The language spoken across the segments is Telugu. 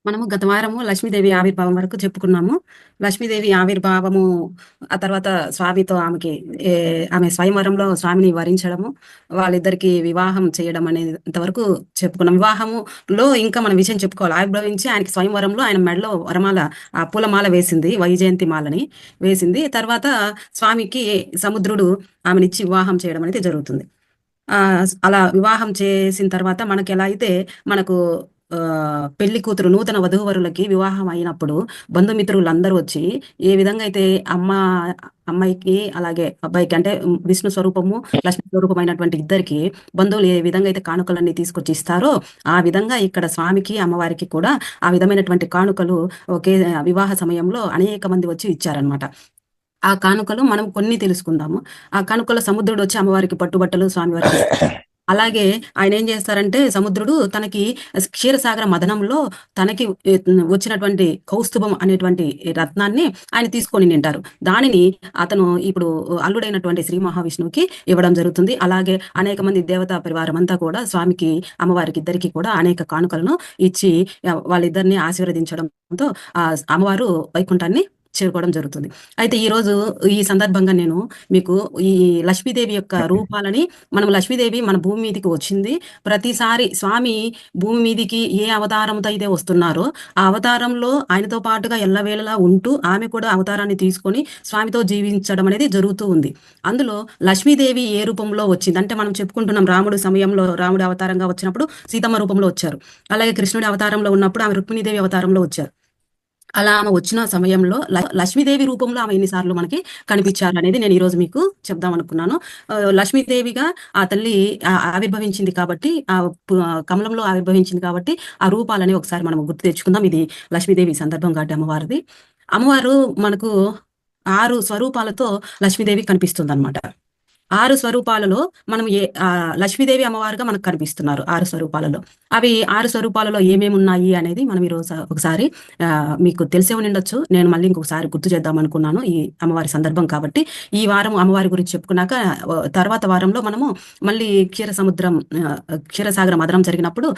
మనము గత వారము లక్ష్మీదేవి ఆవిర్భావం వరకు చెప్పుకున్నాము. లక్ష్మీదేవి ఆవిర్భావము, ఆ తర్వాత స్వామితో ఆమె స్వయంవరంలో స్వామిని వరించడము, వాళ్ళిద్దరికీ వివాహం చేయడం అనేంత వరకు చెప్పుకున్నాం. వివాహములో ఇంకా మనం విషయం చెప్పుకోవాలి. ఆవిర్భవించి ఆయనకి స్వయంవరంలో ఆయన మెడలో వరమాల, ఆ పూలమాల వేసింది. వైజయంతి మాలని వేసింది. తర్వాత స్వామికి సముద్రుడు ఆమెనిచ్చి వివాహం చేయడం అనేది జరుగుతుంది. అలా వివాహం చేసిన తర్వాత మనకెలా అయితే మనకు పెళ్లి కూతురు నూతన వధూవరులకి వివాహం అయినప్పుడు బంధుమిత్రులందరూ వచ్చి ఏ విధంగా అయితే అమ్మాయికి అలాగే అబ్బాయికి అంటే విష్ణు స్వరూపము లక్ష్మీ స్వరూపమైనటువంటి ఇద్దరికి బంధువులు ఏ విధంగా అయితే కానుకలన్నీ తీసుకొచ్చి ఇస్తారో ఆ విధంగా ఇక్కడ స్వామికి అమ్మవారికి కూడా ఆ విధమైనటువంటి కానుకలు ఒకే వివాహ సమయంలో అనేక మంది వచ్చి ఇచ్చారనమాట. ఆ కానుకలు మనం కొన్ని తెలుసుకుందాము. ఆ కానుకల సముద్రుడు వచ్చి అమ్మవారికి పట్టుబట్టలు స్వామివారికి అలాగే ఆయన ఏం చేస్తారంటే సముద్రుడు తనకి క్షీరసాగర మదనంలో తనకి వచ్చినటువంటి కౌస్తుభం అనేటువంటి రత్నాన్ని ఆయన తీసుకొని నింటారు. దానిని అతను ఇప్పుడు అల్లుడైనటువంటి శ్రీ మహావిష్ణువుకి ఇవ్వడం జరుగుతుంది. అలాగే అనేక మంది దేవతా పరివారం అంతా కూడా స్వామికి అమ్మవారికి ఇద్దరికి కూడా అనేక కానుకలను ఇచ్చి వాళ్ళిద్దరిని ఆశీర్వదించడంతో ఆ అమ్మవారు వైకుంఠాన్ని చేరుకోవడం జరుగుతుంది. అయితే ఈరోజు ఈ సందర్భంగా నేను మీకు ఈ లక్ష్మీదేవి యొక్క రూపాలని లక్ష్మీదేవి మన భూమి మీదకి వచ్చింది. ప్రతిసారి స్వామి భూమి మీదికి ఏ అవతారంతో అయితే వస్తున్నారో ఆ అవతారంలో ఆయనతో పాటుగా ఎల్లవేళలా ఉంటూ ఆమె కూడా అవతారాన్ని తీసుకొని స్వామితో జీవించడం అనేది జరుగుతూ ఉంది. అందులో లక్ష్మీదేవి ఏ రూపంలో వచ్చింది అంటే మనం చెప్పుకుంటున్నాం రాముడు సమయంలో రాముడు అవతారంగా వచ్చినప్పుడు సీతమ్మ రూపంలో వచ్చారు. అలాగే కృష్ణుడి అవతారంలో ఉన్నప్పుడు ఆమె రుక్మిణీదేవి అవతారంలో వచ్చారు. అలా ఆమె వచ్చిన సమయంలో లక్ష్మీదేవి రూపంలో ఆమె ఎన్నిసార్లు మనకి కనిపించారు అనేది నేను ఈరోజు మీకు చెప్దాం అనుకున్నాను. లక్ష్మీదేవిగా ఆ తల్లి ఆవిర్భవించింది కాబట్టి కమలంలో ఆవిర్భవించింది కాబట్టి ఆ రూపాలని ఒకసారి మనం గుర్తు తెచ్చుకుందాం. ఇది లక్ష్మీదేవి సందర్భం కాబట్టి అమ్మవారిది. అమ్మవారు మనకు 6 స్వరూపాలతో లక్ష్మీదేవి కనిపిస్తుంది అనమాట. 6 స్వరూపాలలో మనం లక్ష్మీదేవి అమ్మవారుగా మనకు కనిపిస్తున్నారు 6 స్వరూపాలలో. అవి 6 స్వరూపాలలో ఏమేమి ఉన్నాయి అనేది మనం ఈరోజు ఒకసారి మీకు తెలిసే ఉండొచ్చు. నేను మళ్ళీ ఇంకొకసారి గుర్తు చేద్దాం అనుకున్నాను ఈ అమ్మవారి సందర్భం కాబట్టి. ఈ వారం అమ్మవారి గురించి చెప్పుకున్నాక తర్వాత వారంలో మనము మళ్ళీ క్షీరసాగర మదనం జరిగినప్పుడు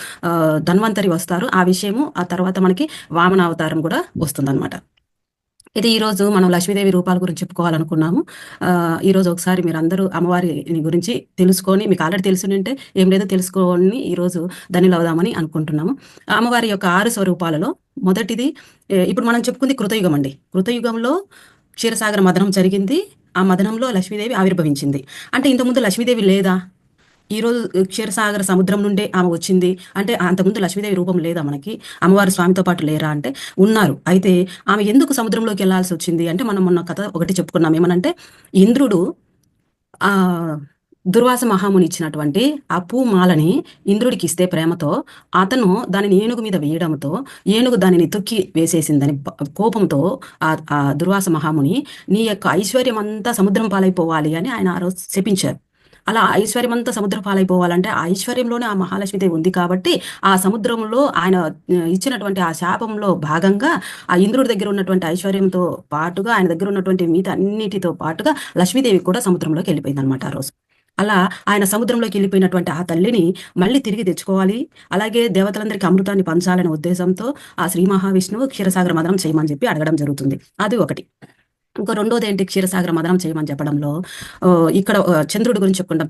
ధన్వంతరి వస్తారు. ఆ విషయము ఆ తర్వాత మనకి వామన అవతారం కూడా వస్తుందన్నమాట. ఇది ఈరోజు మనం లక్ష్మీదేవి రూపాల గురించి చెప్పుకోవాలనుకున్నాము. ఈరోజు ఒకసారి మీరు అందరూ అమ్మవారి గురించి తెలుసుకొని మీకు ఆల్రెడీ తెలుసుంటే ఏం లేదో తెలుసుకొని ఈరోజు ధన్యులవుదామని అనుకుంటున్నాము. అమ్మవారి యొక్క 6 స్వరూపాలలో మొదటిది ఇప్పుడు మనం చెప్పుకుంది కృతయుగం అండి. కృతయుగంలో క్షీరసాగర మదనం జరిగింది. ఆ మదనంలో లక్ష్మీదేవి ఆవిర్భవించింది. అంటే ఇంతకుముందు లక్ష్మీదేవి లేదా? ఈరోజు క్షీరసాగర సముద్రం నుండే ఆమె వచ్చింది అంటే అంతకుముందు లక్ష్మీదేవి రూపం లేదా మనకి? అమ్మవారు స్వామితో పాటు లేరా అంటే ఉన్నారు. అయితే ఆమె ఎందుకు సముద్రంలోకి వెళ్లాల్సి వచ్చింది అంటే మనం మొన్న కథ ఒకటి చెప్పుకున్నాం. ఏమనంటే ఇంద్రుడు ఆ దుర్వాస మహాముని ఇచ్చినటువంటి ఆ పూమాలని ఇంద్రుడికి ఇస్తే ప్రేమతో అతను దానిని ఏనుగు మీద వేయడంతో ఏనుగు దానిని తొక్కి వేసేసిందని కోపంతో ఆ దుర్వాస మహాముని నీ యొక్క ఐశ్వర్యం అంతా సముద్రం పాలైపోవాలి అని ఆయన ఆ రోజు శపించారు. అలా ఐశ్వర్యం అంతా సముద్ర పాలైపోవాలంటే ఆ ఐశ్వర్యంలోనే ఆ మహాలక్ష్మీదేవి ఉంది కాబట్టి ఆ సముద్రంలో ఆయన ఇచ్చినటువంటి ఆ శాపంలో భాగంగా ఆ ఇంద్రుడి దగ్గర ఉన్నటువంటి ఐశ్వర్యంతో పాటుగా ఆయన దగ్గర ఉన్నటువంటి మిగతా అన్నిటితో పాటుగా లక్ష్మీదేవి కూడా సముద్రంలోకి వెళ్ళిపోయింది అనమాట ఆ రోజు. అలా ఆయన సముద్రంలోకి వెళ్ళిపోయినటువంటి ఆ తల్లిని మళ్ళీ తిరిగి తెచ్చుకోవాలి, అలాగే దేవతలందరికీ అమృతాన్ని పంచాలనే ఉద్దేశంతో ఆ శ్రీ మహావిష్ణువు క్షీరసాగర మదనం చేయమని చెప్పి అడగడం జరుగుతుంది. అది ఒకటి. ఇంకో రెండోది ఏంటి క్షీరసాగర మదనం చేయమని చెప్పడంలో ఇక్కడ చంద్రుడి గురించి చెప్పుకుంటాం.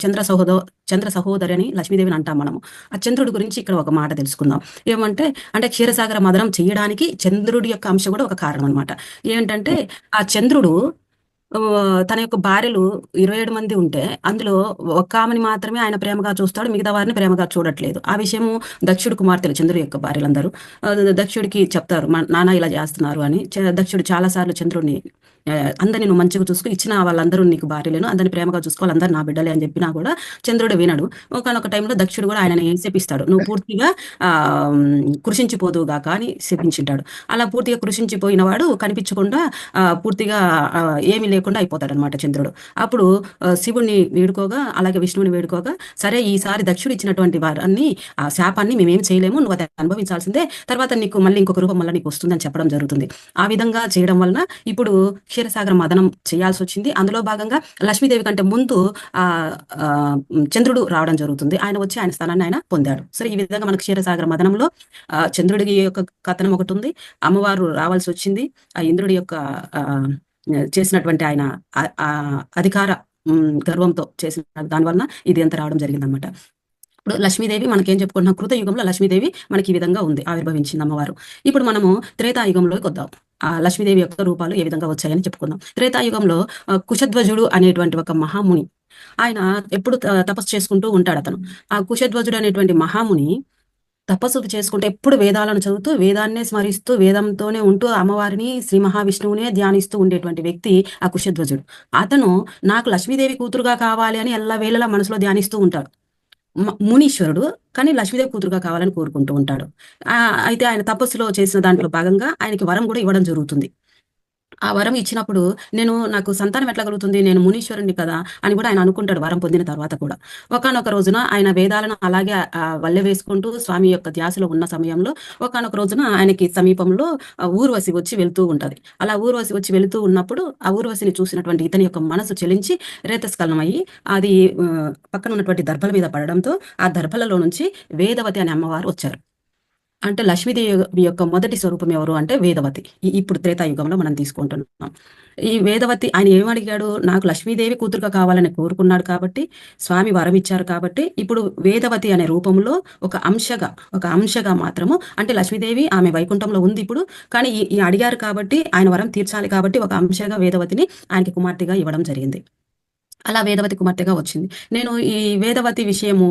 చంద్ర సహోదరి అని లక్ష్మీదేవిని అంటాం మనము. ఆ చంద్రుడి గురించి ఇక్కడ ఒక మాట తెలుసుకుందాం. ఏమంటే అంటే క్షీరసాగర మదనం చేయడానికి చంద్రుడి యొక్క అంశం కూడా ఒక కారణం అనమాట. ఏంటంటే ఆ చంద్రుడు తన యొక్క భార్యలు 27 మంది ఉంటే అందులో ఒక్క ఆమెని మాత్రమే ఆయన ప్రేమగా చూస్తాడు, మిగతా వారిని ప్రేమగా చూడట్లేదు. ఆ విషయము దక్షుడు కుమార్తెలు చంద్రుడి యొక్క భార్యలందరూ దక్షుడికి చెప్తారు, మా నాన్న ఇలా చేస్తున్నారు అని. దక్షుడు చాలాసార్లు చంద్రుడిని అందరిని నువ్వు మంచిగా చూసుకో, ఇచ్చిన వాళ్ళందరూ నీకు భార్యలేను, అందరిని ప్రేమగా చూసుకోవాలి, అందరు నా బిడ్డలే అని చెప్పినా కూడా చంద్రుడు వినడు. ఒకనొక టైంలో దక్షుడు కూడా ఆయనని శపిస్తాడు, నువ్వు పూర్తిగా కృషించిపోదువుగా కానీ శపించింటాడు. అలా పూర్తిగా కృషించిపోయిన వాడు కనిపించకుండా పూర్తిగా ఏమీ లేకుండా అయిపోతాడు అనమాట చంద్రుడు. అప్పుడు శివుణ్ణి వేడుకోగా అలాగే విష్ణువుని వేడుకోగా, సరే ఈసారి దక్షుడు ఇచ్చినటువంటి వారిని ఆ శాపాన్ని మేమేం చేయలేము, నువ్వు అది అనుభవించాల్సిందే, తర్వాత నీకు మళ్ళీ ఇంకొక రూపం వల్ల నీకు వస్తుందని చెప్పడం జరుగుతుంది. ఆ విధంగా చేయడం వలన ఇప్పుడు క్షీరసాగర మదనం చేయాల్సి వచ్చింది. అందులో భాగంగా లక్ష్మీదేవి కంటే ముందు చంద్రుడు రావడం జరుగుతుంది. ఆయన వచ్చి ఆయన స్థానాన్ని ఆయన పొందాడు. సరే, ఈ విధంగా మనకు క్షీరసాగర మదనంలో చంద్రుడి యొక్క కథనం ఒకటి ఉంది. అమ్మవారు రావాల్సి వచ్చింది. ఆ ఇంద్రుడి యొక్క చేసినటువంటి ఆయన అధికార గర్వంతో చేసిన దానివల్ల ఇది ఎంత రావడం జరిగిందనమాట. ఇప్పుడు లక్ష్మీదేవి మనకేం చెప్పుకుంటున్నాం, కృతయుగంలో లక్ష్మీదేవి మనకి ఈ విధంగా ఉంది, ఆవిర్భవించింది అమ్మవారు. ఇప్పుడు మనము త్రేతాయుగంలోకి వద్దాం. ఆ లక్ష్మీదేవి యొక్క రూపాలు ఏ విధంగా వచ్చాయని చెప్పుకుందాం. త్రేతాయుగంలో కుశధ్వజుడు అనేటువంటి ఒక మహాముని, ఆయన ఎప్పుడు తపస్సు చేసుకుంటూ ఉంటాడు అతను. ఆ కుశధ్వజుడు అనేటువంటి మహాముని తపస్సు చేసుకుంటే ఎప్పుడు వేదాలను చదువుతూ, వేదాన్నే స్మరిస్తూ, వేదంతోనే ఉంటూ, అమ్మవారిని శ్రీ మహావిష్ణువునే ధ్యానిస్తూ ఉండేటువంటి వ్యక్తి ఆ కుశధ్వజుడు. అతను నాకు లక్ష్మీదేవి కూతురుగా కావాలి అని ఎల్లవేళలా మనసులో ధ్యానిస్తూ ఉంటాడు. మునీశ్వరుడు, కానీ లక్ష్మీదేవి కూతురుగా కావాలని కోరుకుంటూ ఉంటాడు. అయితే ఆయన తపస్సులో చేసిన దాంట్లో భాగంగా ఆయనకి వరం కూడా ఇవ్వడం జరుగుతుంది. ఆ వరం ఇచ్చినప్పుడు నాకు సంతానం ఎట్లా కలుగుతుంది, నేను మునీశ్వరుణ్ణి కదా అని కూడా ఆయన అనుకుంటాడు వరం పొందిన తర్వాత కూడా. ఒకానొక రోజున ఆయన వేదాలను అలాగే వల్లె వేసుకుంటూ స్వామి యొక్క ధ్యాసలో ఉన్న సమయంలో ఒకానొక రోజున ఆయనకి సమీపంలో ఊర్వశి వచ్చి వెళ్తూ ఉంటది. అలా ఊర్వశి వచ్చి వెళుతూ ఉన్నప్పుడు ఆ ఊర్వశిని చూసినటువంటి ఇతని యొక్క మనసు చెలించి రేతస్కలనం అయ్యి అది పక్కన ఉన్నటువంటి దర్భల మీద పడడంతో ఆ దర్భలలో నుంచి వేదవతి అనే అమ్మవారు వచ్చారు. అంటే లక్ష్మీదేవి యొక్క మొదటి స్వరూపం ఎవరు అంటే వేదవతి. ఇప్పుడు త్రేతాయుగంలో మనం తీసుకుంటున్నాం. ఈ వేదవతి ఆయన ఏమడిగాడు, నాకు లక్ష్మీదేవి కూతురుగా కావాలని కోరుకున్నాడు కాబట్టి, స్వామి వరం ఇచ్చారు కాబట్టి, ఇప్పుడు వేదవతి అనే రూపంలో ఒక అంశగా మాత్రము, అంటే లక్ష్మీదేవి ఆమె వైకుంఠంలో ఉంది ఇప్పుడు, కానీ ఈ అడిగారు కాబట్టి ఆయన వరం తీర్చాలి కాబట్టి ఒక అంశగా వేదవతిని ఆయనకి కుమార్తెగా ఇవ్వడం జరిగింది. అలా వేదవతి కుమార్తెగా వచ్చింది. నేను ఈ వేదవతి విషయము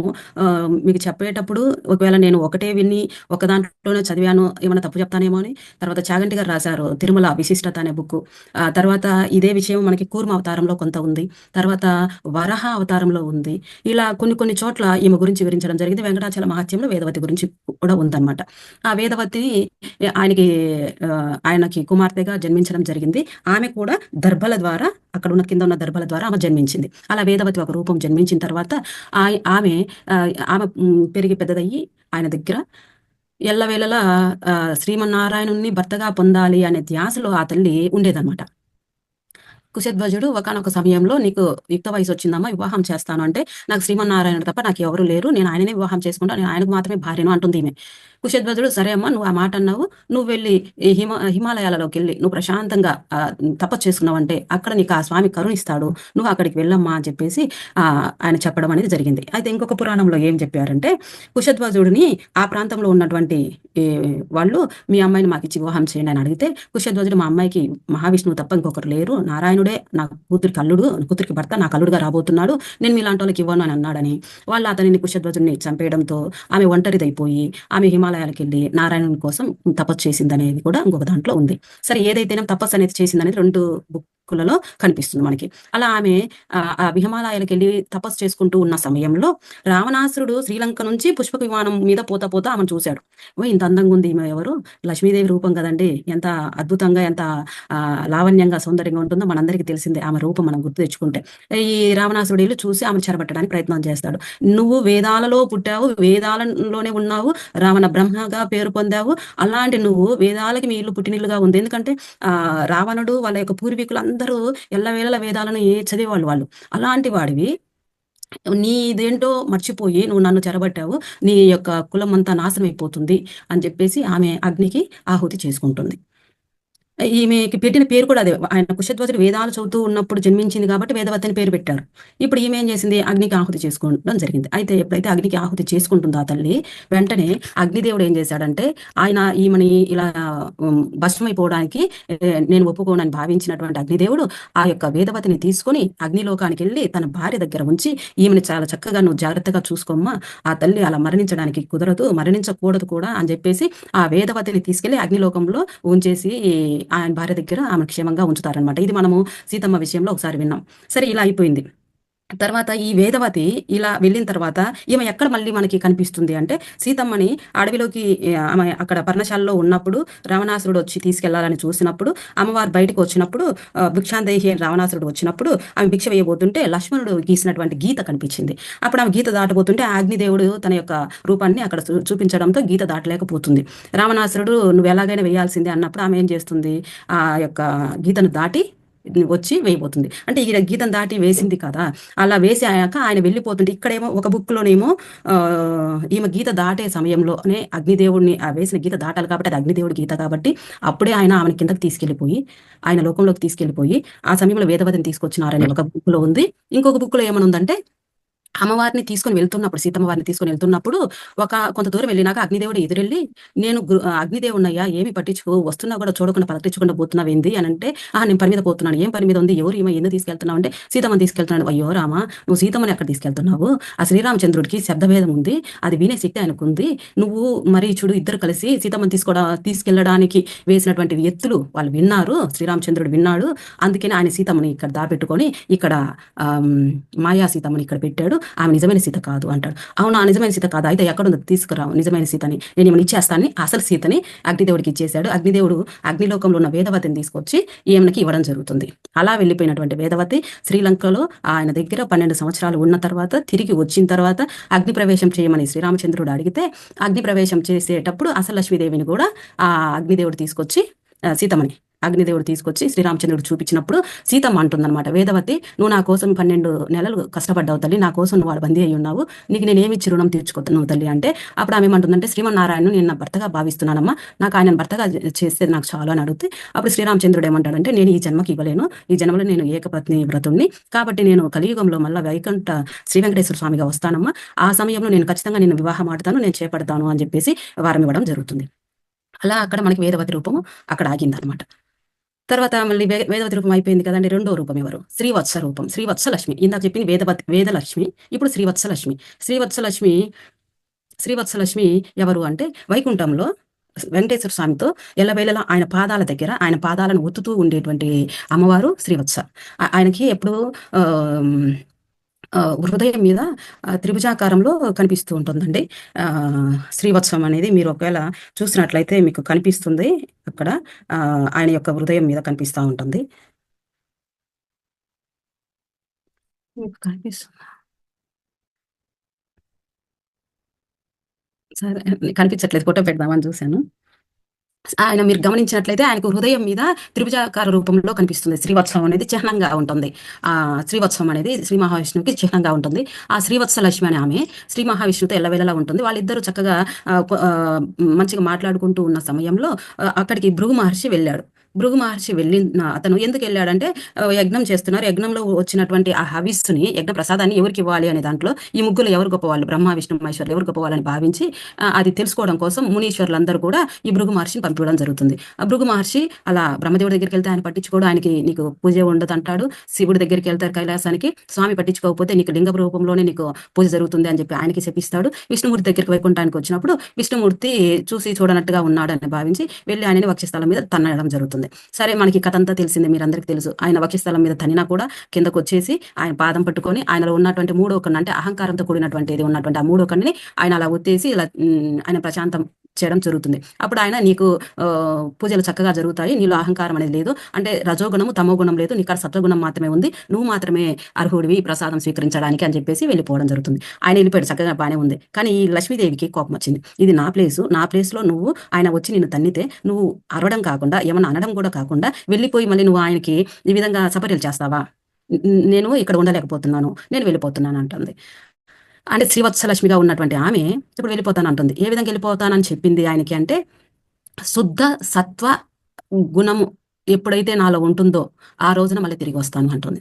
మీకు చెప్పేటప్పుడు ఒకవేళ నేను ఒకటే విని ఒక దాంట్లోనే చదివాను, ఏమైనా తప్పు చెప్తానేమో అని. తర్వాత చాగంటి గారు రాశారు తిరుమల విశిష్టత అనే బుక్కు. తర్వాత ఇదే విషయం మనకి కూర్మ అవతారంలో కొంత ఉంది, తర్వాత వరహ అవతారంలో ఉంది. ఇలా కొన్ని చోట్ల ఈమె గురించి వివరించడం జరిగింది. వెంకటాచల మహాత్యంలో వేదవతి గురించి కూడా ఉందన్నమాట. ఆ వేదవతి ఆయనకి కుమార్తెగా జన్మించడం జరిగింది. ఆమె కూడా దర్భల ద్వారా, అక్కడ ఉన్న కింద ఉన్న దర్భల ద్వారా ఆమె జన్మించింది. అలా వేదవతి ఒక రూపం జన్మించిన తర్వాత ఆమె పెరిగి పెద్దదయ్యి ఆయన దగ్గర ఎల్లవేళలా శ్రీమన్నారాయణుని భర్తగా పొందాలి అనే ధ్యాసలో ఆ తల్లి ఉండేదన్నమాట. కుశధ్వజుడు ఒకానొక సమయంలో, నీకు యుక్త వయసు వచ్చిందమ్మా, వివాహం చేస్తాను అంటే, నాకు శ్రీమన్నారాయణుడు తప్ప నాకు ఎవరు లేరు, నేను ఆయననే వివాహం చేసుకుంటాను, నేను ఆయనకు మాత్రమే భార్యను అంటుంది ఈమె. కుశధ్వజుడు, సరే అమ్మా, నువ్వు ఆ మాట అన్నావు, నువ్వు వెళ్ళి హిమాలయాలలోకి వెళ్ళి నువ్వు ప్రశాంతంగా తపస్సు చేసుకున్నావంటే అక్కడ నీకు ఆ స్వామి కరుణిస్తాడు, నువ్వు అక్కడికి వెళ్ళమ్మా అని చెప్పేసి ఆయన చెప్పడం అనేది జరిగింది. అయితే ఇంకొక పురాణంలో ఏం చెప్పారంటే, కుశధ్వజుడిని ఆ ప్రాంతంలో ఉన్నటువంటి వాళ్ళు మీ అమ్మాయిని మాకు ఇచ్చి వివాహం చేయండి అని అడిగితే, కుశధ్వజుడు, మా అమ్మాయికి మహావిష్ణువు తప్ప ఇంకొకరు లేరు, నారాయణుడే నా కూతురికి భర్త, నా కల్లుడుగా రాబోతున్నాడు, నేను మీలాంటి వాళ్ళకి ఇవ్వను అని అన్నాడని వాళ్ళు అతనిని కుశధ్వజుడిని చంపేయడంతో ఆమె ఒంటరిదైపోయి ఆమె హిమాలయాలకు వెళ్ళి నారాయణుని కోసం తపస్సు చేసిందనేది కూడా ఇంకొక దాంట్లో ఉంది. సరే, ఏదైతేనే తపస్సు అనేది చేసిందనేది 2 బుక్కులలో కనిపిస్తుంది మనకి. అలా ఆమె ఆ హిమాలయాలకు వెళ్ళి తపస్సు చేసుకుంటూ ఉన్న సమయంలో రావణాసురుడు శ్రీలంక నుంచి పుష్పక విమానం మీద పోతా ఆమెను చూశాడు. ఇంత అందంగా ఉంది ఈమె ఎవరు, లక్ష్మీదేవి రూపం కదండి, ఎంత అద్భుతంగా, ఎంత లావణ్యంగా, సౌందర్యంగా ఉంటుందో మనందరికీ తెలిసిందే, ఆమె రూపం మనం గుర్తు తెచ్చుకుంటే. ఈ రావణాసురుడు చూసి ఆమెను చెరబట్టడానికి ప్రయత్నం చేస్తాడు. నువ్వు వేదాలలో పుట్టావు, వేదాలలోనే ఉన్నావు, రావణ బ్రహ్మగా పేరు పొందావు, అలాంటి నువ్వు వేదాలకి మీ ఇల్లు పుట్టినిల్లుగా ఉంది. ఎందుకంటే రావణుడు వాళ్ళ యొక్క పూర్వీకులు అందరూ ఎల్లవేళల వేదాలను చదివేవాళ్ళు. వాళ్ళు అలాంటి వాడివి నీదేంటో మర్చిపోయి నువ్వు నన్ను చెరబట్టావు, నీ యొక్క కులం అంతా నాశనం అయిపోతుంది అని చెప్పేసి ఆమె అగ్నికి ఆహుతి చేసుకుంటుంది. ఈమెకి పెట్టిన పేరు కూడా అదే. ఆయన కుశధ్వజుడు వేదాలు చదువుతూ ఉన్నప్పుడు జన్మించింది కాబట్టి వేదవతి అని పేరు పెట్టారు. ఇప్పుడు ఈమె ఏం చేసింది, అగ్నికి ఆహుతి చేసుకోవడం జరిగింది. అయితే ఎప్పుడైతే అగ్నికి ఆహుతి చేసుకుంటుందో ఆ తల్లి, వెంటనే అగ్నిదేవుడు ఏం చేశాడంటే, ఆయన ఈమెని ఇలా భస్మైపోవడానికి నేను ఒప్పుకోనని భావించినటువంటి అగ్నిదేవుడు ఆ యొక్క వేదవతిని తీసుకొని అగ్నిలోకానికి వెళ్ళి తన భార్య దగ్గర ఉంచి, ఈమెను చాలా చక్కగా నువ్వు జాగ్రత్తగా చూసుకోమ్మా, ఆ తల్లి అలా మరణించడానికి కుదరదు, మరణించకూడదు కూడా అని చెప్పేసి ఆ వేదవతిని తీసుకెళ్లి అగ్నిలోకంలో ఉంచేసి ఆయన భార్య దగ్గర ఆమె క్షేమంగా ఉంచుతారనమాట. ఇది మనము సీతమ్మ విషయంలో ఒకసారి విన్నాం. సరే, ఇలా అయిపోయింది. తర్వాత ఈ వేదవతి ఇలా వెళ్ళిన తర్వాత ఈమె ఎక్కడ మళ్ళీ మనకి కనిపిస్తుంది అంటే, సీతమ్మని అడవిలోకి ఆమె అక్కడ పర్ణశాలలో ఉన్నప్పుడు రావణాసురుడు వచ్చి తీసుకెళ్లాలని చూసినప్పుడు, అమ్మవారు బయటకు వచ్చినప్పుడు, భిక్షాందేహి రావణాసురుడు వచ్చినప్పుడు ఆమె భిక్ష వేయబోతుంటే లక్ష్మణుడు గీసినటువంటి గీత కనిపించింది. అప్పుడు ఆమె గీత దాటబోతుంటే అగ్నిదేవుడు తన యొక్క రూపాన్ని అక్కడ చూపించడంతో గీత దాటలేకపోతుంది. రావణాసురుడు నువ్వు ఎలాగైనా వేయాల్సిందే అన్నప్పుడు ఆమె ఏం చేస్తుంది, ఆ యొక్క గీతను దాటి వచ్చి వేయబోతుంది. అంటే ఈడ గీతం దాటి వేసింది కదా! అలా వేసాక ఆయన వెళ్ళిపోతుంటే ఇక్కడేమో ఒక బుక్‌లోనేమో ఈమె గీత దాటే సమయంలోనే అగ్నిదేవుడిని వేసిన గీత దాటాలి కాబట్టి అది అగ్నిదేవుడి గీత కాబట్టి అప్పుడే ఆయన ఆమెను కిందకి తీసుకెళ్ళిపోయి, ఆయన లోకంలోకి తీసుకెళ్ళిపోయి, ఆ సమయంలో వేదవతిని తీసుకొచ్చినారని ఒక బుక్‌లో ఉంది. ఇంకొక బుక్‌లో ఏమనుందంటే అమ్మవారిని తీసుకొని వెళ్తున్నప్పుడు, సీతమ్మ వారిని తీసుకొని వెళ్తున్నప్పుడు కొంత దూరం వెళ్ళినాక అగ్నిదేవుడు ఎదురెళ్ళి, "నేను అగ్నిదేవుడినయ్యా, ఏమి పట్టించుకోవు, వస్తున్నా కూడా చూడకుండా పలకరించకుండా పోతున్నావేంది" అనంటే, నేను పని మీద పోతున్నాను." "ఏం పని మీద ఉంది? ఎవరు ఈమె? ఎందుకు తీసుకెళ్తున్నావు?" అంటే, "సీతమ్మని తీసుకెళ్తున్నాను." "అయ్యో రామా! నువ్వు సీతమ్మని ఎక్కడ తీసుకెళ్తున్నావు? ఆ శ్రీరామచంద్రుడికి శబ్దభేదం ఉంది. అది వినే శక్తి ఆయనకుంది. నువ్వు మరీచుడు ఇద్దరు కలిసి సీతమ్మని తీసుకెళ్ళడానికి వేసినటువంటి ఎత్తులు వాళ్ళు విన్నారు. శ్రీరామచంద్రుడు విన్నాడు. అందుకని ఆయన సీతమ్మని ఇక్కడ దాపెట్టుకొని ఇక్కడ మాయా సీతమ్మని ఇక్కడ పెట్టాడు. ఆమె నిజమైన సీత కాదు" అంటాడు. "అవునా, నిజమైన సీత కాదా? అయితే ఎక్కడుందో తీసుకురావు నిజమైన సీతని, నేను ఈమెను ఇచ్చేస్తానని" అసలు సీతని అగ్నిదేవుడికి ఇచ్చేశాడు. అగ్నిదేవుడు అగ్నిలోకంలో ఉన్న వేదవతిని తీసుకొచ్చి ఈమెకి ఇవ్వడం జరుగుతుంది. అలా వెళ్ళిపోయినటువంటి వేదవతి శ్రీలంకలో ఆయన దగ్గర 12 సంవత్సరాలు ఉన్న తర్వాత తిరిగి వచ్చిన తర్వాత అగ్ని ప్రవేశం చేయమని శ్రీరామచంద్రుడు అడిగితే, అగ్ని ప్రవేశం చేసేటప్పుడు అసలు లక్ష్మీదేవిని కూడా ఆ అగ్నిదేవుడు తీసుకొచ్చి అగ్నిదేవుడు తీసుకొచ్చి శ్రీరామచంద్రుడు చూపించినప్పుడు సీతమ్మ అంటుందన్నమాట, "వేదవతి, నువ్వు నా కోసం 12 నెలలు కష్టపడ్డావు తల్లి, నా కోసం నువ్వు బందీ అయి ఉన్నావు, నీకు నేనేమిచ్చి రుణం తీర్చుకోను తల్లి" అంటే అప్పుడు ఆమె ఏమంటుందంటే, "శ్రీమన్నారాయణను నేను నా భర్తగా భావిస్తున్నానమ్మా, నాకు ఆయనను భర్తగా చేస్తే నాకు చాలు" అని అడిగితే అప్పుడు శ్రీరామచంద్రుడు ఏమంటాడంటే, "నేను ఈ జన్మకి ఇవ్వలేను, ఈ జన్మలో నేను ఏకపత్ని వ్రతుణ్ణి కాబట్టి నేను కలియుగంలో మళ్ళీ వైకుంఠ శ్రీ వెంకటేశ్వర స్వామిగా వస్తానమ్మా, ఆ సమయంలో నేను ఖచ్చితంగా నేను వివాహం ఆడతాను, నేను చేపడతాను" అని చెప్పేసి వారం ఇవ్వడం జరుగుతుంది. అలా అక్కడ మనకి వేదవతి రూపము అక్కడ ఆగిందనమాట. తర్వాత మళ్ళీ వేదవతి రూపం అయిపోయింది కదండి. రెండో రూపం ఎవరు? శ్రీవత్స రూపం. శ్రీవత్సలక్ష్మి. ఇందాక చెప్పింది వేదలక్ష్మి. ఇప్పుడు శ్రీవత్సలక్ష్మి. శ్రీవత్సలక్ష్మి శ్రీవత్సలక్ష్మి ఎవరు అంటే వైకుంఠంలో వెంకటేశ్వర స్వామితో ఎల్లవేళలా ఆయన పాదాల దగ్గర ఆయన పాదాలను ఒత్తుతూ ఉండేటువంటి అమ్మవారు శ్రీవత్స. ఆయనకి ఎప్పుడు హృదయం మీద త్రిభుజాకారంలో కనిపిస్తూ ఉంటుందండి. శ్రీవత్సం అనేది మీరు ఒకవేళ చూసినట్లయితే మీకు కనిపిస్తుంది. అక్కడ ఆయన యొక్క హృదయం మీద కనిపిస్తా ఉంటుంది. మీకు కనిపిస్తుందా? సరే, కనిపించట్లేదు. ఫోటో పెడదామని చూశాను. ఆయన మీరు గమనించినట్లయితే ఆయనకు హృదయం మీద త్రిభుజాకార రూపంలో కనిపిస్తుంది. శ్రీవత్సం అనేది చిహ్నంగా ఉంటుంది. శ్రీవత్సం అనేది శ్రీ మహావిష్ణువుకి చిహ్నంగా ఉంటుంది. ఆ శ్రీవత్సలక్ష్మి అనే ఆమె శ్రీ మహావిష్ణువుతో ఎల్లవేళలా ఉంటుంది. వాళ్ళిద్దరూ చక్కగా మంచిగా మాట్లాడుకుంటూ ఉన్న సమయంలో అక్కడికి భృగు మహర్షి వెళ్ళాడు. భృగు మహర్షి అతను ఎందుకు వెళ్ళాడంటే, యజ్ఞం చేస్తున్నారు. యజ్ఞంలో వచ్చినటువంటి ఆ హవిస్సుని, యజ్ఞ ప్రసాదాన్ని ఎవరికి ఇవ్వాలి అనే దాంట్లో ఈ ముగ్గురు ఎవరు గొప్పవాళ్ళు, బ్రహ్మ విష్ణు మహేశ్వరులు ఎవరు గొప్పవాళ్ళని భావించి అది తెలుసుకోవడం కోసం మునీశ్వరులందరూ కూడా ఈ భృగు మహర్షిని పంపించడం జరుగుతుంది. ఆ భృగు మహర్షి అలా బ్రహ్మదేవుడి దగ్గరికి వెళ్తే ఆయన పట్టించుకోడు, ఆయనకి నీకు పూజ ఉండదు అంటాడు. శివుడి దగ్గరికి వెళ్తారు కైలాసానికి, స్వామి పట్టించుకోకపోతే నీకు లింగ రూపంలోనే నీకు పూజ జరుగుతుంది అని చెప్పి ఆయనకి చెప్పిస్తాడు. విష్ణుమూర్తి దగ్గరికి వైకుంఠానికి వచ్చినప్పుడు విష్ణుమూర్తి చూసి చూడనట్టుగా ఉన్నాడు అని భావించి వెళ్ళి ఆయనని వక్షస్థలం మీద తన్నడం జరుగుతుంది. సరే, మనకి కథ అంతా తెలిసిందే, మీరందరికీ తెలుసు. ఆయన వక్షస్థలం మీద తనినా కూడా కిందకు వచ్చేసి ఆయన పాదం పట్టుకొని ఆయనలో ఉన్నటువంటి మూడో కన్ను, అంటే అహంకారంతో కూడినటువంటి ఉన్నటువంటి ఆ మూడో కన్నుని ఆయన అలా ఒత్తేసి ఇలా ఆయన ప్రశాంతం చేయడం జరుగుతుంది. అప్పుడు ఆయన, నీకు పూజలు చక్కగా జరుగుతాయి, నీలో అహంకారం అనేది లేదు, అంటే రజోగుణము తమోగుణం లేదు, నీకు సత్వగుణం మాత్రమే ఉంది, నువ్వు మాత్రమే అర్హుడివి ప్రసాదం స్వీకరించడానికి అని చెప్పేసి వెళ్ళిపోవడం జరుగుతుంది. ఆయన వెళ్ళిపోయాడు, చక్కగా బాగానే ఉంది. కానీ ఈ లక్ష్మీదేవికి కోపం వచ్చింది. ఇది నా ప్లేస్లో నువ్వు ఆయన వచ్చి నిన్ను తన్నితే నువ్వు అరవడం కాకుండా, ఏమన్నా అనడం కూడా కాకుండా వెళ్ళిపోయి మళ్ళీ నువ్వు ఆయనకి ఈ విధంగా సపర్యలు చేస్తావా? నేను ఇక్కడ ఉండలేకపోతున్నాను, నేను వెళ్ళిపోతున్నాను అంటుంది. అంటే శ్రీవత్సలక్ష్మిగా ఉన్నటువంటి ఆమె ఇప్పుడు వెళ్ళిపోతానంటుంది. ఏ విధంగా వెళ్ళిపోతానని చెప్పింది ఆయనకి అంటే, శుద్ధ సత్వ గుణము ఎప్పుడైతే నాలో ఉంటుందో ఆ రోజున మళ్ళీ తిరిగి వస్తాను అంటుంది.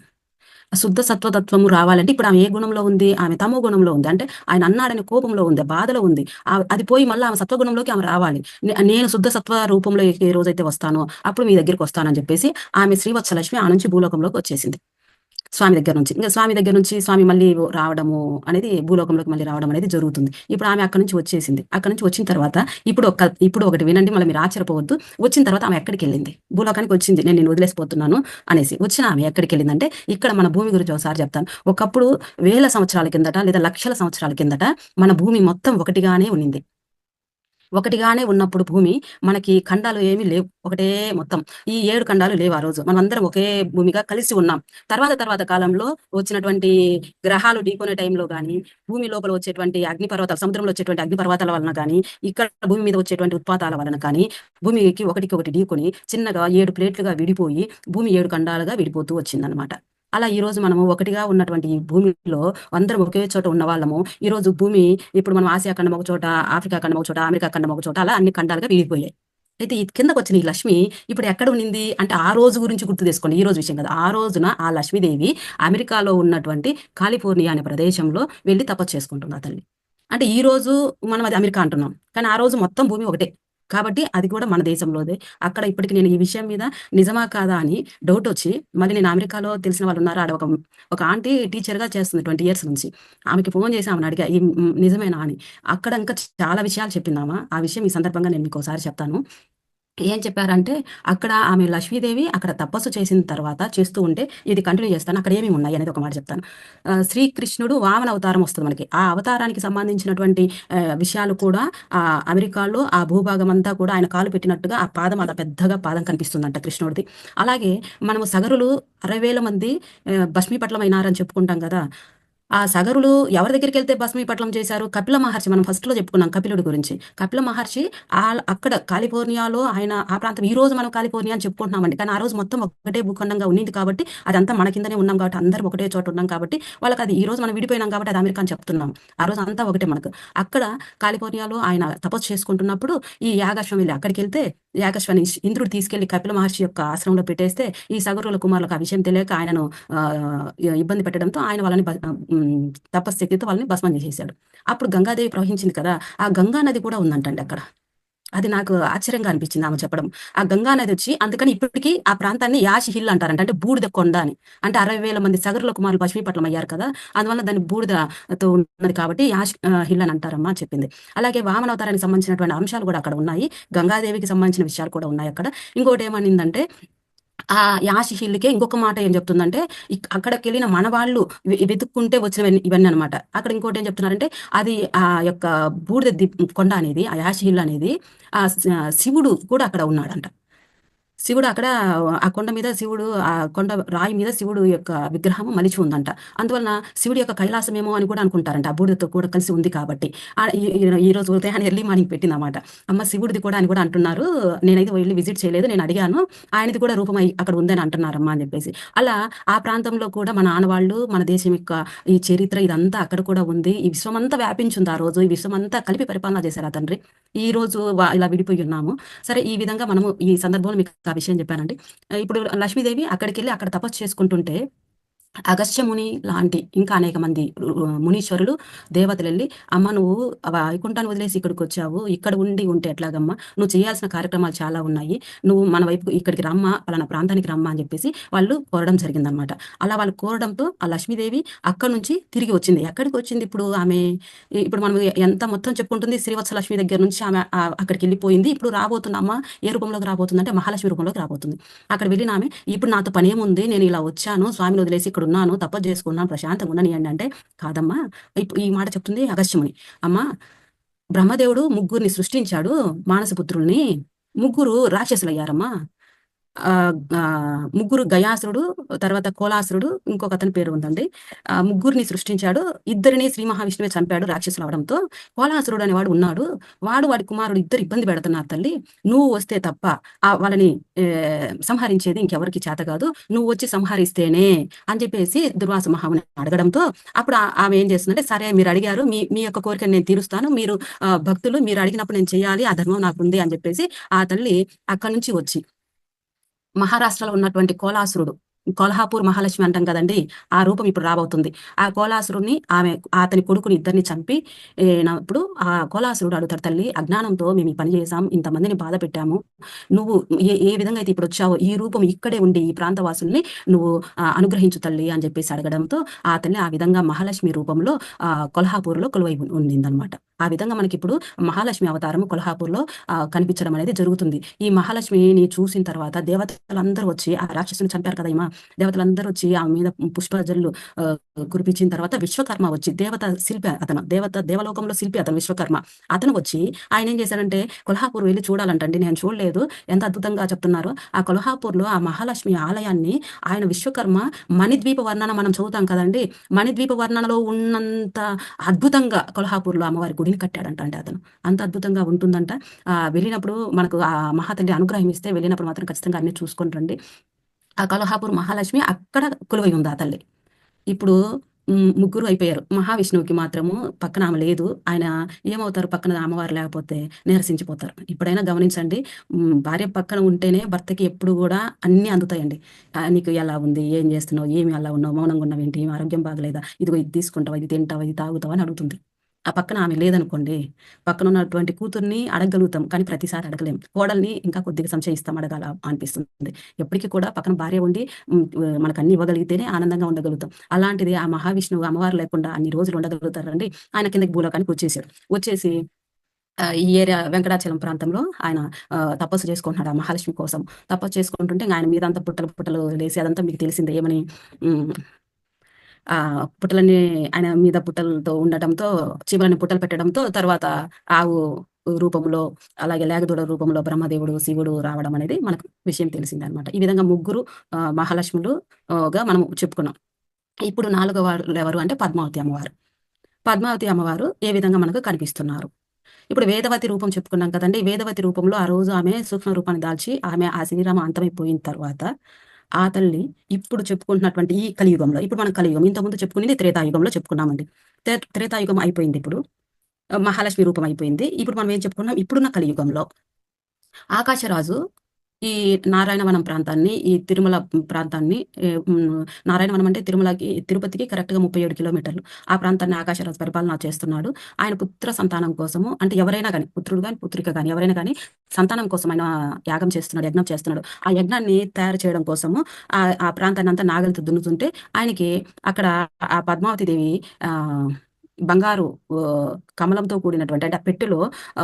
శుద్ధ సత్వతత్వము రావాలంటే ఇప్పుడు ఆమె ఏ గుణంలో ఉంది? ఆమె తమో గుణంలో ఉంది. అంటే ఆయన అన్నాడని కోపంలో ఉంది, బాధలో ఉంది. అది పోయి మళ్ళీ ఆమె సత్వగుణంలోకి ఆమె రావాలి. నేను శుద్ధ సత్వ రూపంలో ఏ రోజైతే వస్తానో అప్పుడు మీ దగ్గరికి వస్తానని చెప్పేసి ఆమె శ్రీవత్సలక్ష్మి ఆ నుంచి భూలోకంలోకి వచ్చేసింది. స్వామి దగ్గర నుంచి. ఇంకా స్వామి దగ్గర నుంచి స్వామి మళ్ళీ రావడము అనేది, భూలోకంలోకి మళ్ళీ రావడం అనేది జరుగుతుంది. ఇప్పుడు ఆమె అక్కడి నుంచి వచ్చేసింది. అక్కడి నుంచి వచ్చిన తర్వాత ఇప్పుడు ఒకటి వినండి, మళ్ళీ మీరు ఆశ్చర్యపోవద్దు. వచ్చిన తర్వాత ఆమె ఎక్కడికి వెళ్ళింది? భూలోకానికి వచ్చింది, నేను నిన్ను వదిలేసిపోతున్నాను అనేసి. వచ్చిన ఆమె ఎక్కడికి వెళ్ళిందంటే, ఇక్కడ మన భూమి గురించి ఒకసారి చెప్తాను. ఒకప్పుడు వేల సంవత్సరాల కిందట లేదా లక్షల సంవత్సరాల కిందట మన భూమి మొత్తం ఒకటిగానే ఉన్నింది. ఒకటిగానే ఉన్నప్పుడు భూమి మనకి ఖండాలు ఏమీ లేవు. ఒకటే మొత్తం. ఈ 7 ఖండాలు లేవు ఆ రోజు. మనమందరం ఒకే భూమిగా కలిసి ఉన్నాం. తర్వాత కాలంలో వచ్చినటువంటి గ్రహాలు ఢీకొనే టైంలో గానీ, భూమి లోపల వచ్చేటువంటి అగ్నిపర్వతాలు, సముద్రంలో వచ్చేటువంటి అగ్నిపర్వతాల వలన గానీ, ఇక్కడ భూమి మీద వచ్చేటువంటి ఉత్పాతాల వలన కానీ, భూమికి ఒకటికొకటి ఢీకొని చిన్నగా 7 ప్లేట్లుగా విడిపోయి, భూమి 7 ఖండాలుగా విడిపోతూ వచ్చిందనమాట. అలా ఈరోజు మనము ఒకటిగా ఉన్నటువంటి ఈ భూమిలో అందరం ఒకే చోట ఉన్నవాళ్ళము. ఈరోజు భూమి ఇప్పుడు మనం ఆసియా ఖండం ఒక చోట, ఆఫ్రికా ఖండం ఒక చోట, అమెరికా ఖండం ఒక చోట అలా అన్ని ఖండాలుగా విడిపోయాయి. అయితే ఈ కిందకొచ్చిన ఈ లక్ష్మి ఇప్పుడు ఎక్కడ ఉన్నింది అంటే ఆ రోజు గురించి గుర్తు తెచ్చుకోండి. ఈ రోజు విషయం కాదు. ఆ రోజున ఆ లక్ష్మీదేవి అమెరికాలో ఉన్నటువంటి కాలిఫోర్నియా అనే ప్రదేశంలో వెళ్లి తపస్సు చేసుకుంటుంది ఆ తల్లి. అంటే ఈ రోజు మనం అది అమెరికా అంటున్నాం. కానీ ఆ రోజు మొత్తం భూమి ఒకటే. కాబట్టి అది కూడా మన దేశంలోదే. అక్కడ ఇప్పటికి నేను ఈ విషయం మీద నిజమా కాదా అని డౌటొచ్చి మళ్ళీ నేను అమెరికాలో తెలిసిన వాళ్ళున్నారు. ఆడ ఒక ఆంటీ టీచర్‌గా చేస్తుంది 20 ఇయర్స్ నుంచి. ఆమెకి ఫోను చేసి ఆమెని అడిగా నిజమేనా అని. అక్కడ ఇంకా చాలా విషయాలు చెప్పిందామ. ఆ విషయం ఈ సందర్భంగా నేను మీకోసారి చెప్తాను. ఏం చెప్పారంటే, అక్కడ ఆమె లక్ష్మీదేవి అక్కడ తపస్సు చేసిన తర్వాత చేస్తూ ఉంటే, ఇది కంటిన్యూ చేస్తాను. అక్కడ ఏమేమి ఉన్నాయి అనేది ఒక మాట చెప్తాను. శ్రీకృష్ణుడు వామన అవతారం వస్తుంది మనకి. ఆ అవతారానికి సంబంధించినటువంటి విషయాలు కూడా అమెరికాలో ఆ భూభాగమంతా కూడా ఆయన కాలు పెట్టినట్టుగా ఆ పాదం అలా పెద్దగా పాదం కనిపిస్తుందంట కృష్ణుడిది. అలాగే మనము సగరులు 60,000 మంది భస్మీపట్లమైనారని చెప్పుకుంటాం గదా! ఆ సగరులు ఎవరి దగ్గరికెళ్తే భస్మీపట్లం చేశారు? కపిల మహర్షి మనం ఫస్ట్‌లో చెప్పుకున్నాం కపిలుడి గురించి. కపిల మహర్షి అక్కడ కాలిఫోర్నియాలో ఆయన ఆ ప్రాంతం ఈ రోజు మనం కాలిఫోర్నియా అని చెప్పుకుంటున్నామండి. కానీ ఆ రోజు మొత్తం ఒకటే భూఖండంగా ఉన్నింది కాబట్టి అదంతా మన కిందనే ఉన్నాం కాబట్టి అందరం ఒకటే చోట ఉన్నాం కాబట్టి వాళ్ళకది ఈ రోజు మనం విడిపోయినాం కాబట్టి అది అమెరికా అని చెప్తున్నాం. ఆ రోజు అంతా ఒకటే మనకు. అక్కడ కాలిఫోర్నియాలో ఆయన తపస్సు చేసుకుంటున్నప్పుడు ఈ యాగాశ్వం అక్కడికెళ్తే యాగాశ్వాన్ని ఇంద్రుడు తీసుకెళ్లి కపిల మహర్షి యొక్క ఆశ్రమంలో పెట్టేస్తే ఈ సగరుల కుమారులకు ఆ విషయం తెలియక ఆయనను ఇబ్బంది పెట్టడంతో ఆయన వాళ్ళని తపశ్శక్తితో వాళ్ళని భస్మం చేసేసాడు. అప్పుడు గంగాదేవి ప్రవహించింది కదా! ఆ గంగా నది కూడా ఉందంటండి అక్కడ. అది నాకు ఆశ్చర్యంగా అనిపించింది ఆమె చెప్పడం. ఆ గంగా నది వచ్చి అందుకని ఇప్పటికి ఆ ప్రాంతాన్ని యాషి హిల్ అంటారంట. అంటే బూడిద కొండ అని. అంటే 60,000 మంది సగరుల కుమారులు భస్మీపట్లం అయ్యారు కదా! అందువల్ల దాన్ని బూడిదతో ఉన్నది కాబట్టి హిల్ అని అంటారమ్మా అని చెప్పింది. అలాగే వామనావతారానికి సంబంధించినటువంటి అంశాలు కూడా అక్కడ ఉన్నాయి. గంగాదేవికి సంబంధించిన విషయాలు కూడా ఉన్నాయి అక్కడ. ఇంకోటేమనిందంటే ఆ యాషి హిల్‌కే ఇంకొక మాట ఏం చెప్తుందంటే, అక్కడికెళ్ళిన మనవాళ్ళు వెతుక్కుంటే వచ్చినవన్నీ ఇవన్నీ అనమాట. అక్కడ ఇంకోటేం చెప్తున్నారంటే, అది ఆ యొక్క బూడిద కొండ అనేది, ఆ యాషి హిల్ అనేది శివుడు కూడా అక్కడ ఉన్నాడంట. శివుడు అక్కడ ఆ కొండ మీద శివుడు ఆ కొండ రాయి మీద శివుడు యొక్క విగ్రహం మలిచి ఉందంట. అందువలన శివుడి యొక్క కైలాసమేమో అని కూడా అనుకుంటారంట. ఆ బూడిదతో కూడా కలిసి ఉంది కాబట్టి. ఈరోజు ఉదయాన్నే ఎర్లీ మార్నింగ్ పెట్టిందన్నమాట. అమ్మ శివుడిది కూడా అని కూడా అంటున్నారు. నేనైతే వెళ్లి విజిట్ చేయలేదు. నేను అడిగాను. ఆయనది కూడా రూపం అక్కడ ఉందని అంటున్నారమ్మా అని చెప్పేసి. అలా ఆ ప్రాంతంలో కూడా మన ఆనవాళ్ళు, మన దేశం యొక్క ఈ చరిత్ర ఇదంతా అక్కడ కూడా ఉంది. ఈ విశ్వమంతా వ్యాపించింది ఆ రోజు. ఈ విశ్వమంతా కలిపి పరిపాలన చేశారు ఆ తండ్రి. ఈ రోజు ఇలా విడిపోయి ఉన్నాము. సరే ఈ విధంగా మనము ఈ సందర్భంలో మీకు ఆ విషయం చెప్పానండి. ఇప్పుడు లక్ష్మీదేవి అక్కడికెళ్ళి అక్కడ తపస్సు చేసుకుంటుంటే అగస్త్య ముని లాంటి ఇంకా అనేక మంది మునీశ్వరులు, దేవతలెళ్లి "అమ్మ నువ్వు వైకుంఠాన్ని వదిలేసి ఇక్కడికొచ్చావు. ఇక్కడ ఉండి ఉంటే ఎట్లాగమ్మా? నువ్వు చేయాల్సిన కార్యక్రమాలు చాలా ఉన్నాయి. నువ్వు మన వైపుకు ఇక్కడికి రమ్మా, పలానా ప్రాంతానికి రమ్మా" అని చెప్పేసి వాళ్ళు కోరడం జరిగిందనమాట. అలా వాళ్ళు కోరడంతో ఆ లక్ష్మీదేవి అక్కడి నుంచి తిరిగి వచ్చింది. ఎక్కడికొచ్చింది ఇప్పుడు ఆమె? ఇప్పుడు మనం ఎంత మొత్తం చెప్పుకుంటుంది శ్రీవత్స లక్ష్మి దగ్గర నుంచి ఆమె అక్కడికెళ్ళిపోయింది. ఇప్పుడు రాబోతుందమ్మ ఏ రూపంలోకి రాబోతుందంటే మహాలక్ష్మి రూపంలోకి రాబోతుంది. అక్కడ వెళ్ళిన ఆమె ఇప్పుడు నాతో పనేముంది? నేను ఇలా వచ్చాను. స్వామిని వదిలేసి ఇక్కడున్నాను. తపస్సు చేసుకున్నాను. ప్రశాంతంగా ఉండనియండి అంటే, కాదమ్మా ఈ మాట చెప్తుంది అగస్త్యముని. అమ్మా బ్రహ్మదేవుడు ముగ్గురిని సృష్టించాడు మానసపుత్రుల్ని. ముగ్గురు రాక్షసులయ్యారమ్మా. ముగ్గురు గయాసురుడు, తర్వాత కోలాసురుడు, ఇంకొకతని పేరు ఉందండి. ముగ్గురిని సృష్టించాడు. ఇద్దరిని శ్రీ మహావిష్ణువే చంపాడు రాక్షసులు అవడంతో. కోలాసురుడు అనేవాడు ఉన్నాడు. వాడి కుమారుడు ఇద్దరు ఇబ్బంది పెడుతున్నారు తల్లి. నువ్వు వస్తే తప్ప వాళ్ళని సంహరించేది ఇంకెవరికి చేత కాదు. నువ్వు వచ్చి సంహరిస్తేనే అని చెప్పేసి దుర్వాస మహాముని అడగడంతో అప్పుడు ఆమె ఏం చేస్తుందంటే, సరే మీరు అడిగారు. మీ యొక్క కోరికను నేను తీరుస్తాను. మీరు భక్తులు మీరు అడిగినప్పుడు నేను చేయాలి. ఆ ధర్మం నాకుంది అని చెప్పేసి ఆ తల్లి అక్కడి నుంచి వచ్చి మహారాష్ట్రలో ఉన్నటువంటి కోలాసురుడు, కొల్హాపూర్ మహాలక్ష్మి అంటాం కదండీ! ఆ రూపం ఇప్పుడు రాబోతుంది. ఆ కోలాసురుడిని అతని కొడుకుని ఇద్దరిని చంపి నప్పుడు ఆ కోలాసురుడు అడుగుతాడు, తల్లి అజ్ఞానంతో మేము ఈ పని చేశాం. ఇంతమందిని బాధ పెట్టాము. నువ్వు ఏ విధంగా అయితే ఇప్పుడొచ్చావో ఈ రూపం ఇక్కడే ఉండి ఈ ప్రాంతవాసుల్ని నువ్వు అనుగ్రహించు తల్లి అని చెప్పేసి అడగడంతో ఆ తల్లి ఆ విధంగా మహాలక్ష్మి రూపంలో కొల్హాపూర్‌లో కొలువై ఉండిందనమాట. ఆ విధంగా మనకిప్పుడు మహాలక్ష్మి అవతారం కొల్హాపూర్‌లో కనిపించడం అనేది జరుగుతుంది. ఈ మహాలక్ష్మిని చూసిన తర్వాత దేవతలందరూ వచ్చి ఆ రాక్షసుని చంపారు కదా! దేవతలందరూ వచ్చి ఆమె మీద పుష్పజల్లు ఆహ్, కురిపించిన తర్వాత విశ్వకర్మ వచ్చి దేవత శిల్పి అతను. దేవలోకంలో శిల్పి అతను విశ్వకర్మ. అతను వచ్చి ఆయనేం చేశాడంటే కొల్హాపూర్ వెళ్లి చూడాలంటండి. నేను చూడలేదు. ఎంత అద్భుతంగా చెప్తున్నారో. ఆ కొల్హాపూర్‌లో ఆ మహాలక్ష్మి ఆలయాన్ని ఆయన విశ్వకర్మ మణిద్వీప వర్ణన మనం చదువుతాం కదండీ! మణిద్వీప వర్ణనలో ఉన్నంత అద్భుతంగా కొల్హాపూర్‌లో అమ్మవారి గుడిని కట్టాడంట అండి అతను. అంత అద్భుతంగా ఉంటుందంట. వెళ్ళినప్పుడు మనకు ఆ మహాతల్లి అనుగ్రహం ఇస్తే వెళ్ళినప్పుడు మాత్రం ఖచ్చితంగా అన్నీ చూసుకొని రండి. ఆ కొల్హాపూర్ మహాలక్ష్మి అక్కడ కొలువై ఉంది ఆ తల్లి. ఇప్పుడు ముగ్గురు అయిపోయారు. మహావిష్ణువుకి మాత్రము పక్కన ఆమె లేదు. ఆయన ఏమవుతారు పక్కన అమ్మవారు లేకపోతే నీరసించిపోతారు. ఇప్పుడైనా గమనించండి. భార్య పక్కన ఉంటేనే భర్తకి ఎప్పుడు గూడా అన్నీ అందుతాయండి. నీకు ఎలా ఉంది? ఏం చేస్తున్నావు? ఏమి అలా ఉన్నావు? మౌనంగా ఉన్నావేంటి? ఏమి ఆరోగ్యం బాగలేదా? ఇదిగో ఇది తీసుకుంటావా? ఇది తింటావా? ఇది తాగుతావా? అని అడుగుతుంది. ఆ పక్కన ఆమె లేదనుకోండి, పక్కనున్నటువంటి కూతుర్ని అడగగలుగుతాం. కానీ ప్రతిసారి అడగలేం. కోడల్ని ఇంకా కొద్దిగా సంశయిస్తాం అడగాల అనిపిస్తుంది. ఎప్పటికి కూడా పక్కన భార్య ఉండి మనకన్నీ ఇవ్వగలిగితేనే ఆనందంగా ఉండగలుగుతాం. అలాంటిది ఆ మహావిష్ణువు అమ్మవారు లేకుండా అన్ని రోజులు ఉండగలుగుతారండి. ఆయన కిందకి భూలోకానికి వచ్చేసాడు. వచ్చేసి ఈ ఏరియా వెంకటాచలం ప్రాంతంలో ఆయన తపస్సు చేసుకుంటున్నాడు ఆ మహాలక్ష్మి కోసం. తపస్సు చేసుకుంటుంటే ఇంగ ఆయన మీదంతా పుట్టలు పుట్టలు లేసి అదంతా మీకు తెలిసిందే. ఏమని హ్మ్. పుట్టలన్నీ ఆయన మీద పుట్టలతో ఉండటంతో, చీమలని పుట్టలు పెట్టడంతో తర్వాత ఆవు రూపంలో, అలాగే లేగదూడ రూపంలో బ్రహ్మదేవుడు, శివుడు రావడం అనేది మనకు విషయం తెలిసిందనమాట. ఈ విధంగా ముగ్గురు మహాలక్ష్ములు గా మనం చెప్పుకున్నాం. ఇప్పుడు నాలుగవ ఎవరు అంటే పద్మావతి అమ్మవారు. పద్మావతి అమ్మవారు ఏ విధంగా మనకు కనిపిస్తున్నారు. ఇప్పుడు వేదవతి రూపం చెప్పుకున్నాం కదండీ! వేదవతి రూపంలో ఆ రోజు ఆమె సూక్ష్మ రూపాన్ని దాల్చి ఆమె ఆ శ్రీరామ అంతమైపోయిన తర్వాత, ఆ తల్లి ఇప్పుడు చెప్పుకుంటున్నటువంటి ఈ కలియుగంలో ఇప్పుడు మనం కలియుగం ఇంతకుముందు చెప్పుకునేది త్రేతాయుగంలో చెప్పుకున్నామండి. త్రేతాయుగం అయిపోయింది ఇప్పుడు. మహాలక్ష్మి రూపం అయిపోయింది. ఇప్పుడు మనం ఏం చెప్పుకున్నాం ఇప్పుడున్న కలియుగంలో ఆకాశరాజు ఈ నారాయణవనం ప్రాంతాన్ని, ఈ తిరుమల ప్రాంతాన్ని నారాయణవనం అంటే తిరుపతికి కరెక్ట్‌గా 37 కిలోమీటర్లు. ఆ ప్రాంతాన్ని ఆకాశరాజు పరిపాలన చేస్తున్నాడు. ఆయన పుత్ర సంతానం కోసము అంటే ఎవరైనా గాని, పుత్రుడు గాని, పుత్రిక గాని ఎవరైనా గాని సంతానం కోసం ఆయన యాగం చేస్తున్నాడు, యజ్ఞం చేస్తున్నాడు. ఆ యజ్ఞాన్ని తయారు చేయడం కోసము ఆ ప్రాంతాన్నంతా నాగలితో దున్నుతుంటే ఆయనకి అక్కడ ఆ పద్మావతి దేవి ఆహ్, బంగారు కమలంతో కూడినటువంటి అంటే ఆ పెట్టెలో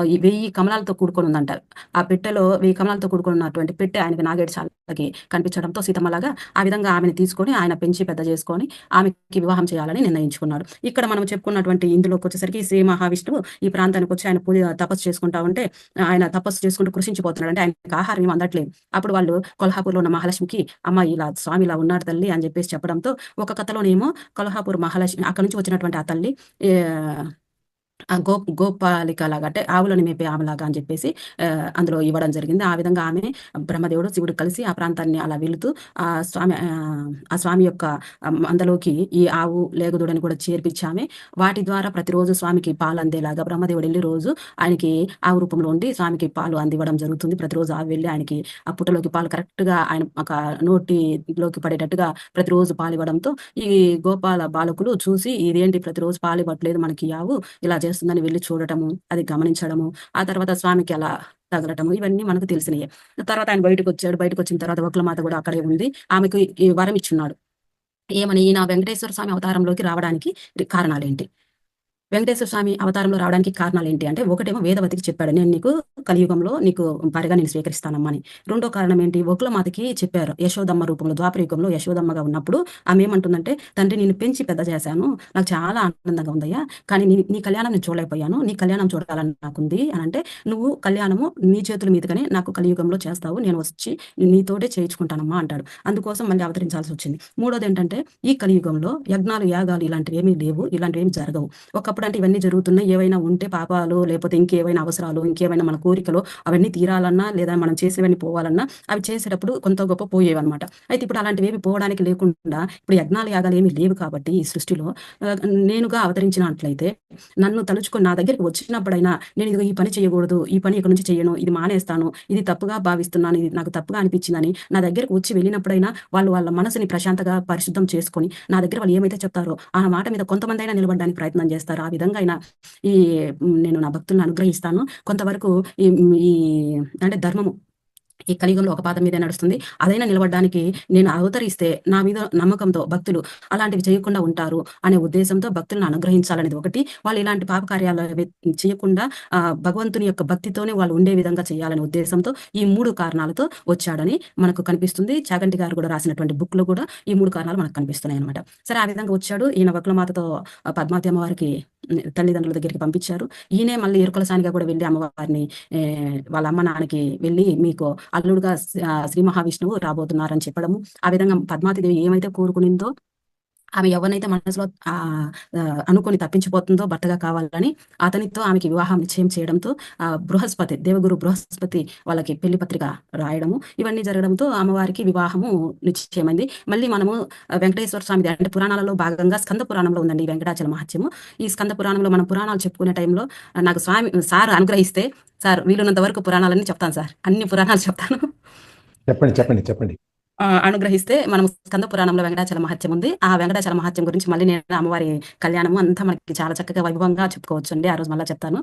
ఈ 1000 కమలాలతో కూడుకొనుందంట. ఆ పెట్టెలో 1000 కమలాలతో కూడుకున్నటువంటి పెట్టె ఆయనకి నాగేడుచాలకి కనిపించడంతో సీతమ్మలాగా ఆ విధంగా ఆమెను తీసుకొని ఆయన పెంచి పెద్ద చేసుకొని ఆమెకి వివాహం చేయాలని నిర్ణయించుకున్నాడు. ఇక్కడ మనం చెప్పుకున్నటువంటి ఇందులోకొచ్చేసరికి శ్రీ మహావిష్ణువు ఈ ప్రాంతానికొచ్చి ఆయన తపస్సు చేసుకుంటా ఉంటే ఆయన తపస్సు చేసుకుంటూ కృషించిపోతున్నాడు. అంటే ఆయనకి ఆహారం ఏమి అందట్లేదు. అప్పుడు వాళ్ళు కొల్హాపూర్‌లో ఉన్న మహాలక్ష్మికి "అమ్మ ఇలా స్వామి ఇలా ఉన్నాడు తల్లి" అని చెప్పేసి చెప్పడంతో ఒక కథలోనేమో కొల్హాపూర్ మహాలక్ష్మి అక్కడి నుంచి వచ్చినటువంటి ఆ తల్లి ఆహ్ ఆ! గోపాలికలాగా అంటే ఆవులను మేపే ఆమెలాగా అని చెప్పేసి అందులో ఇవ్వడం జరిగింది. ఆ విధంగా ఆమె బ్రహ్మదేవుడు, శివుడు కలిసి ఆ ప్రాంతాన్ని అలా వెళుతూ ఆ స్వామి యొక్క మందలోకి ఈ ఆవు, లేగదూడని కూడా చేర్పించామె. వాటి ద్వారా ప్రతిరోజు స్వామికి పాలు అందేలాగా బ్రహ్మదేవుడు ఎళ్లి రోజు ఆయనకి ఆవు రూపంలో ఉండి స్వామికి పాలు అందివ్వడం జరుగుతుంది. ప్రతిరోజు ఆవు వెళ్లి ఆయనకి ఆ పుట్టలోకి పాలు కరెక్ట్‌గా ఆయన ఒక నోటిలోకి పడేటట్టుగా ప్రతిరోజు పాలివ్వడంతో ఈ గోపాల బాలకులు చూసి ఇదేంటి ప్రతిరోజు పాలివ్వట్లేదు మనకి ఈ ఆవు ఇలా చేస్తుందని వెళ్లి చూడటము, అది గమనించడము, ఆ తర్వాత స్వామికి అలా తగలటము ఇవన్నీ మనకు తెలిసినయే. తర్వాత ఆయన బయటకొచ్చాడు. బయటకొచ్చిన తర్వాత వకులమాత గూడా అక్కడే ఉంది. ఆమెకు ఈ వరం ఇచ్చున్నాడు. ఏమని? ఈయన వెంకటేశ్వర స్వామి అవతారంలోకి రావడానికి కారణాలేంటి? వెంకటేశ్వర స్వామి అవతారంలో రావడానికి కారణాలేంటి అంటే, ఒకటేమో వేదవతికి చెప్పాడు. నేను నీకు కలియుగంలో నీకు భార్యగా నేను స్వీకరిస్తానమ్మా అని. రెండో కారణం ఏంటి? వకులమాతకి చెప్పారు. యశోదమ్మ రూపంలో ద్వాపర యుగంలో యశోదమ్మగా ఉన్నప్పుడు ఆమేమంటుందంటే, తండ్రి నిన్ను పెంచి పెద్ద చేశాను. నాకు చాలా ఆనందంగా ఉందయ్యా. కానీ నీ కళ్యాణం నేను చూడలేకపోయాను. నీ కళ్యాణం చూడాలని నాకుంది అనంటే, నువ్వు కళ్యాణము నీ చేతుల మీదుగానే నాకు కలియుగంలో చేస్తావు. నేను వచ్చి నీతోటే చేయించుకుంటానమ్మా అంటాడు. అందుకోసం మళ్ళీ అవతరించాల్సొచ్చింది. మూడోదేంటంటే, ఈ కలియుగంలో యజ్ఞాలు, యాగాలు ఇలాంటివేమీ లేవు. ఇలాంటివేమి జరగవు. ఒకప్పుడంటే ఇవన్నీ జరుగుతున్నాయి. ఏవైనా ఉంటే పాపాలు లేపోతే ఇంకేవైనా అవసరాలు, ఇంకేవైనా మన కోరికలు అవన్నీ తీరాలన్నా, లేదా మనం చేసేవన్నీ పోవాలన్నా అవి చేసేటప్పుడు కొంత గొప్ప పోయేవన్నమాట. అయితే ఇప్పుడు అలాంటివేమి పోవడానికి లేకుండా ఇప్పుడు యజ్ఞాలు, యాగాలు ఏమి లేవు కాబట్టి ఈ సృష్టిలో ఆహ్, నేనుగా అవతరించినట్లయితే నన్ను తలుచుకొని నా దగ్గరికి వచ్చినప్పుడైనా నేను ఇదిగో ఈ పని చేయకూడదు. ఈ పని ఇక నుంచి చెయ్యను. ఇది మానేస్తాను. ఇది తప్పుగా భావిస్తున్నాను. ఇది నాకు తప్పుగా అనిపించిందని నా దగ్గరికి వచ్చి వెళ్ళినప్పుడైనా వాళ్ళు వాళ్ళ మనసుని ప్రశాంతంగా పరిశుద్ధం చేసుకొని నా దగ్గర వాళ్ళు ఏమైతే చెప్తారో ఆ మాట మీద కొంతమందైనా నిలబడడానికి ప్రయత్నం చేస్తారు. ఆ విధంగా అయినా ఈ నేను నా భక్తుల్ని అనుగ్రహిస్తాను. కొంతవరకు ఈ ఈ అంటే ధర్మము ఈ కలియుగంలో ఒక పాదం మీదే నడుస్తుంది. అదైనా నిలబడడానికి నేను అవతరిస్తే నా మీద నమ్మకంతో భక్తులు అలాంటివి చేయకుండా ఉంటారు అనే ఉద్దేశంతో భక్తులను అనుగ్రహించాలనేది ఒకటి. వాళ్ళు ఇలాంటి పాప కార్యాలు చేయకుండా భగవంతుని యొక్క భక్తితోనే వాళ్ళు ఉండే విధంగా చేయాలనే ఉద్దేశంతో ఈ 3 కారణాలతో వచ్చాడని మనకు కనిపిస్తుంది. చాగంటి గారు కూడా రాసినటువంటి బుక్‌లో కూడా ఈ 3 కారణాలు మనకు కనిపిస్తున్నాయన్నమాట. సరే ఆ విధంగా వచ్చాడు. ఈయన వకులమాతతో పద్మావతి అమ్మవారికి తల్లిదండ్రుల దగ్గరికి పంపించారు. ఈయనే మళ్ళీ ఎరుకల సానిగా కూడా వెళ్లి అమ్మవారిని వాళ్ళ అమ్మ, నాన్నకి వెళ్లి మీకు అల్లుడుగా శ్రీ మహావిష్ణువు రాబోతున్నారని చెప్పడము. ఆ విధంగా పద్మావతిదేవి ఏమైతే కోరుకునిందో ఆమె ఎవరినైతే మనసులో అనుకోని తప్పించిపోతుందో భర్తగా కావాలని అతనితో ఆమెకి వివాహం నిశ్చయం చేయడంతో బృహస్పతి దేవగురు బృహస్పతి వాళ్ళకి పెళ్లి పత్రిక రాయడము ఇవన్నీ జరగడంతో అమ్మవారికి వివాహము నిశ్చయమైంది. మళ్ళీ మనము వెంకటేశ్వర స్వామి అంటే పురాణాలలో భాగంగా స్కంద పురాణంలో ఉందండి వెంకటాచల మహత్యము. ఈ స్కంద పురాణంలో మనం పురాణాలు చెప్పుకునే టైంలో నాకు సార్ అనుగ్రహిస్తే సార్ వీలున్నంత వరకు పురాణాలన్నీ చెప్తాను సార్. అన్ని పురాణాలు చెప్తాను. చెప్పండి. అనుగ్రహిస్తే మనం స్కంద పురాణంలో వెంకటాచల మహత్యం ఉంది. ఆ వెంకటాచల మహత్యం గురించి మళ్ళీ నేను అమ్మవారి కళ్యాణము అంతా మనకి చాలా చక్కగా వైభవంగా చెప్పుకోవచ్చండి. ఆ రోజు మళ్ళా చెప్తాను.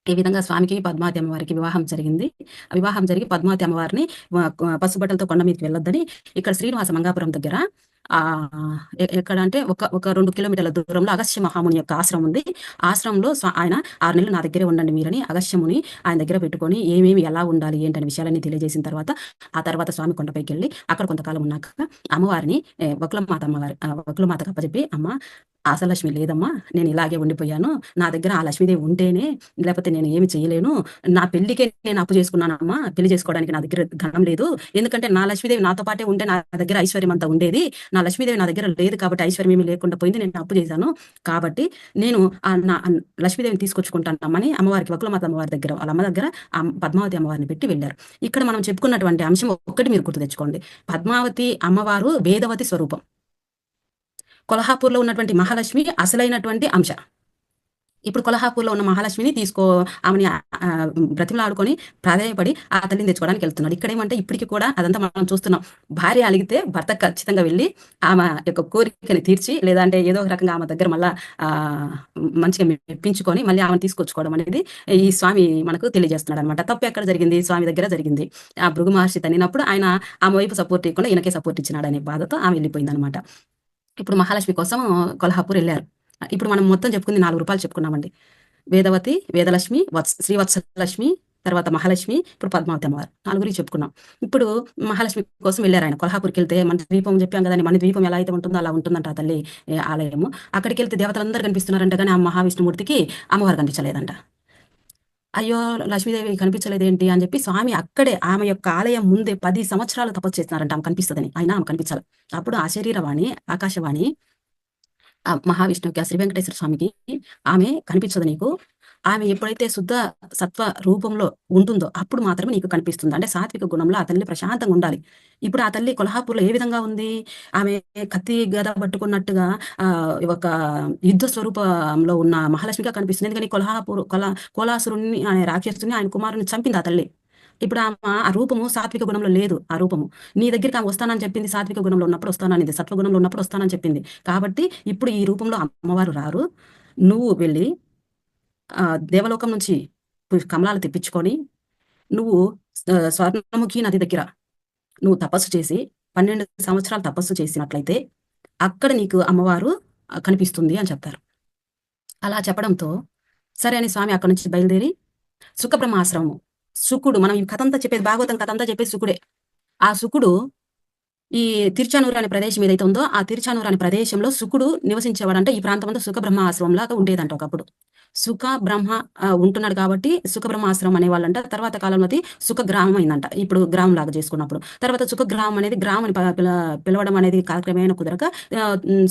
ఈ విధంగా స్వామికి పద్మావతి అమ్మవారికి వివాహం జరిగింది. వివాహం జరిగి పద్మావతి అమ్మవారిని పసుబట్టలతో కొండ మీదకి వెళ్ళొద్దని ఇక్కడ శ్రీనివాస మంగాపురం దగ్గర ఎక్కడ అంటే ఒక 2 కిలోమీటర్ల దూరంలో అగస్త్య మహాముని యొక్క ఆశ్రమం ఉంది. ఆశ్రమంలో ఆయన 6 నెలలు నా దగ్గరే ఉండండి మీరని అగస్త్యముని ఆయన దగ్గర పెట్టుకొని ఏమేమి ఎలా ఉండాలి ఏంటనే విషయాలన్నీ తెలియజేసిన తర్వాత ఆ తర్వాత స్వామి కొండపైకి వెళ్ళి అక్కడ కొంతకాలం ఉన్నాక అమ్మవారిని వకులమాతకు అప్పచెప్పి అమ్మ ఆశలక్ష్మి లేదమ్మా, నేను ఇలాగే ఉండిపోయాను. నా దగ్గర ఆ లక్ష్మీదేవి ఉంటేనే లేకపోతే నేను ఏమి చేయలేను. నా పెళ్లికే నేను అప్పు చేసుకున్నానమ్మా. పెళ్లి చేసుకోవడానికి నా దగ్గర ధనం లేదు. ఎందుకంటే నా లక్ష్మీదేవి నాతో పాటే ఉంటే నా దగ్గర ఐశ్వర్యం అంతా ఉండేది. నా లక్ష్మీదేవి నా దగ్గర లేదు కాబట్టి ఐశ్వర్యం ఏమీ లేకుండా పోయింది. నేను అప్పు చేశాను. కాబట్టి నేను నా లక్ష్మీదేవిని తీసుకొచ్చుకుంటానమ్మని అమ్మవారికి వకులమాత అమ్మవారి దగ్గర వాళ్ళ అమ్మ దగ్గర పద్మావతి అమ్మవారిని పెట్టి వెళ్ళారు. ఇక్కడ మనం చెప్పుకున్నటువంటి అంశం ఒక్కటి మీరు గుర్తు తెచ్చుకోండి. పద్మావతి అమ్మవారు వేదవతి స్వరూపం. కొల్హాపూర్లో ఉన్నటువంటి మహాలక్ష్మి అసలైనటువంటి అంశ. ఇప్పుడు కొల్హాపూర్లో ఉన్న మహాలక్ష్మిని ఆమెని బ్రతిమలాడుకొని ప్రాధాయపడి ఆ తల్లిని తెచ్చుకోవడానికి వెళ్తున్నాడు. ఇక్కడ ఏమంటే ఇప్పటికీ కూడా అదంతా మనం చూస్తున్నాం. భార్య అలిగితే భర్త ఖచ్చితంగా వెళ్ళి ఆమె యొక్క కోరికని తీర్చి లేదంటే ఏదో ఒక రకంగా ఆమె దగ్గర మళ్ళా మంచిగా మెప్పించుకొని మళ్ళీ ఆమెను తీసుకొచ్చుకోవడం అనేది ఈ స్వామి మనకు తెలియజేస్తున్నాడు అనమాట. తప్పు ఎక్కడ జరిగింది? స్వామి దగ్గర జరిగింది. ఆ భృగు మహర్షి తన్నినప్పుడు ఆయన ఆమె వైపు సపోర్ట్ ఇవ్వకుండా ఈయనకే సపోర్ట్ ఇచ్చినాడు అనే బాధతో ఆమె వెళ్ళిపోయింది అనమాట. ఇప్పుడు మహాలక్ష్మి కోసం కొల్హాపూర్ వెళ్ళారు. ఇప్పుడు మనం మొత్తం చెప్పుకుంది 4 రూపాయలు చెప్పుకున్నామండి. వేదవతి, వేదలక్ష్మి, శ్రీవత్సలక్ష్మి, తర్వాత మహాలక్ష్మి, ఇప్పుడు పద్మావతి అమ్మవారు 4 చెప్పుకున్నాం. ఇప్పుడు మహాలక్ష్మి కోసం వెళ్ళారు ఆయన. కొల్హాపూర్కి వెళ్తే మన ద్వీపం చెప్పాం కదండి, మన ద్వీపం ఎలా అయితే ఉంటుందో అలా ఉంటుందంట ఆ తల్లి ఆలయము. అక్కడికి వెళ్తే దేవతలందరూ కనిపిస్తున్నారంట కానీ ఆ మహావిష్ణుమూర్తికి అమ్మవారు కనిపించలేదంట. అయ్యో లక్ష్మీదేవి కనిపించలేదేంటి అని చెప్పి స్వామి అక్కడే ఆమె యొక్క ఆలయం ముందే 10 సంవత్సరాలు తపస్సు చేస్తున్నారంట ఆమె కనిపిస్తుందని. అయినా ఆమె కనిపించాలి. అప్పుడు ఆ శరీరవాణి ఆకాశవాణి మహావిష్ణువుకి, ఆ శ్రీ వెంకటేశ్వర స్వామికి ఆమె కనిపించదు నీకు. ఆమె ఎప్పుడైతే శుద్ధ సత్వ రూపంలో ఉంటుందో అప్పుడు మాత్రమే నీకు కనిపిస్తుంది. అంటే సాత్విక గుణంలో ఆ తల్లి ప్రశాంతంగా ఉండాలి. ఇప్పుడు ఆ తల్లి కొల్హాపూర్లో ఏ విధంగా ఉంది? ఆమె కత్తి గద పట్టుకున్నట్టుగా ఒక యుద్ధ స్వరూపంలో ఉన్న మహాలక్ష్మిగా కనిపిస్తుంది. ఎందుకని కోలాసురుణ్ణి అనే రాక్షసుని ఆయన కుమారుని చంపింది ఆ తల్లి. ఇప్పుడు ఆ రూపము సాత్విక గుణంలో లేదు. ఆ రూపము నీ దగ్గరికి ఆమె వస్తానని చెప్పింది, సాత్విక గుణంలో ఉన్నప్పుడు వస్తాననిది, సత్వగుణంలో ఉన్నప్పుడు వస్తానని చెప్పింది. కాబట్టి ఇప్పుడు ఈ రూపంలో అమ్మవారు రారు. నువ్వు వెళ్ళి దేవలోకం నుంచి కమలాలు తెప్పించుకొని నువ్వు స్వర్ణముఖి నది దగ్గర నువ్వు తపస్సు చేసి 12 సంవత్సరాలు తపస్సు చేసినట్లయితే అక్కడ నీకు అమ్మవారు కనిపిస్తుంది అని చెప్తారు. అలా చెప్పడంతో సరే అని స్వామి అక్కడ నుంచి బయలుదేరి సుఖబ్రహ్మాశ్రమము, శుకుడు, మనం ఈ కథంతా చెప్పేది భాగవతం కథంతా చెప్పేది శుకుడే. ఆ శుకుడు ఈ తిరుచానూరు అనే ప్రదేశం ఏదైతే ఉందో ఆ తిరుచానూరు అనే ప్రదేశంలో శుకుడు నివసించేవాడంటే ఈ ప్రాంతం అంతా సుఖ బ్రహ్మ ఆశ్రమం లాగా ఉండేదంట ఒకప్పుడు. సుఖ బ్రహ్మ ఉంటున్నాడు కాబట్టి సుఖ బ్రహ్మ ఆశ్రమం అనేవాళ్ళంట. తర్వాత కాలంలో అది సుఖ గ్రామం అయిందంట. ఇప్పుడు గ్రామం లాగా చేసుకున్నప్పుడు తర్వాత సుఖ గ్రామం అనేది గ్రామం పిలవడం అనేది కాలక్రమేణా కుదరక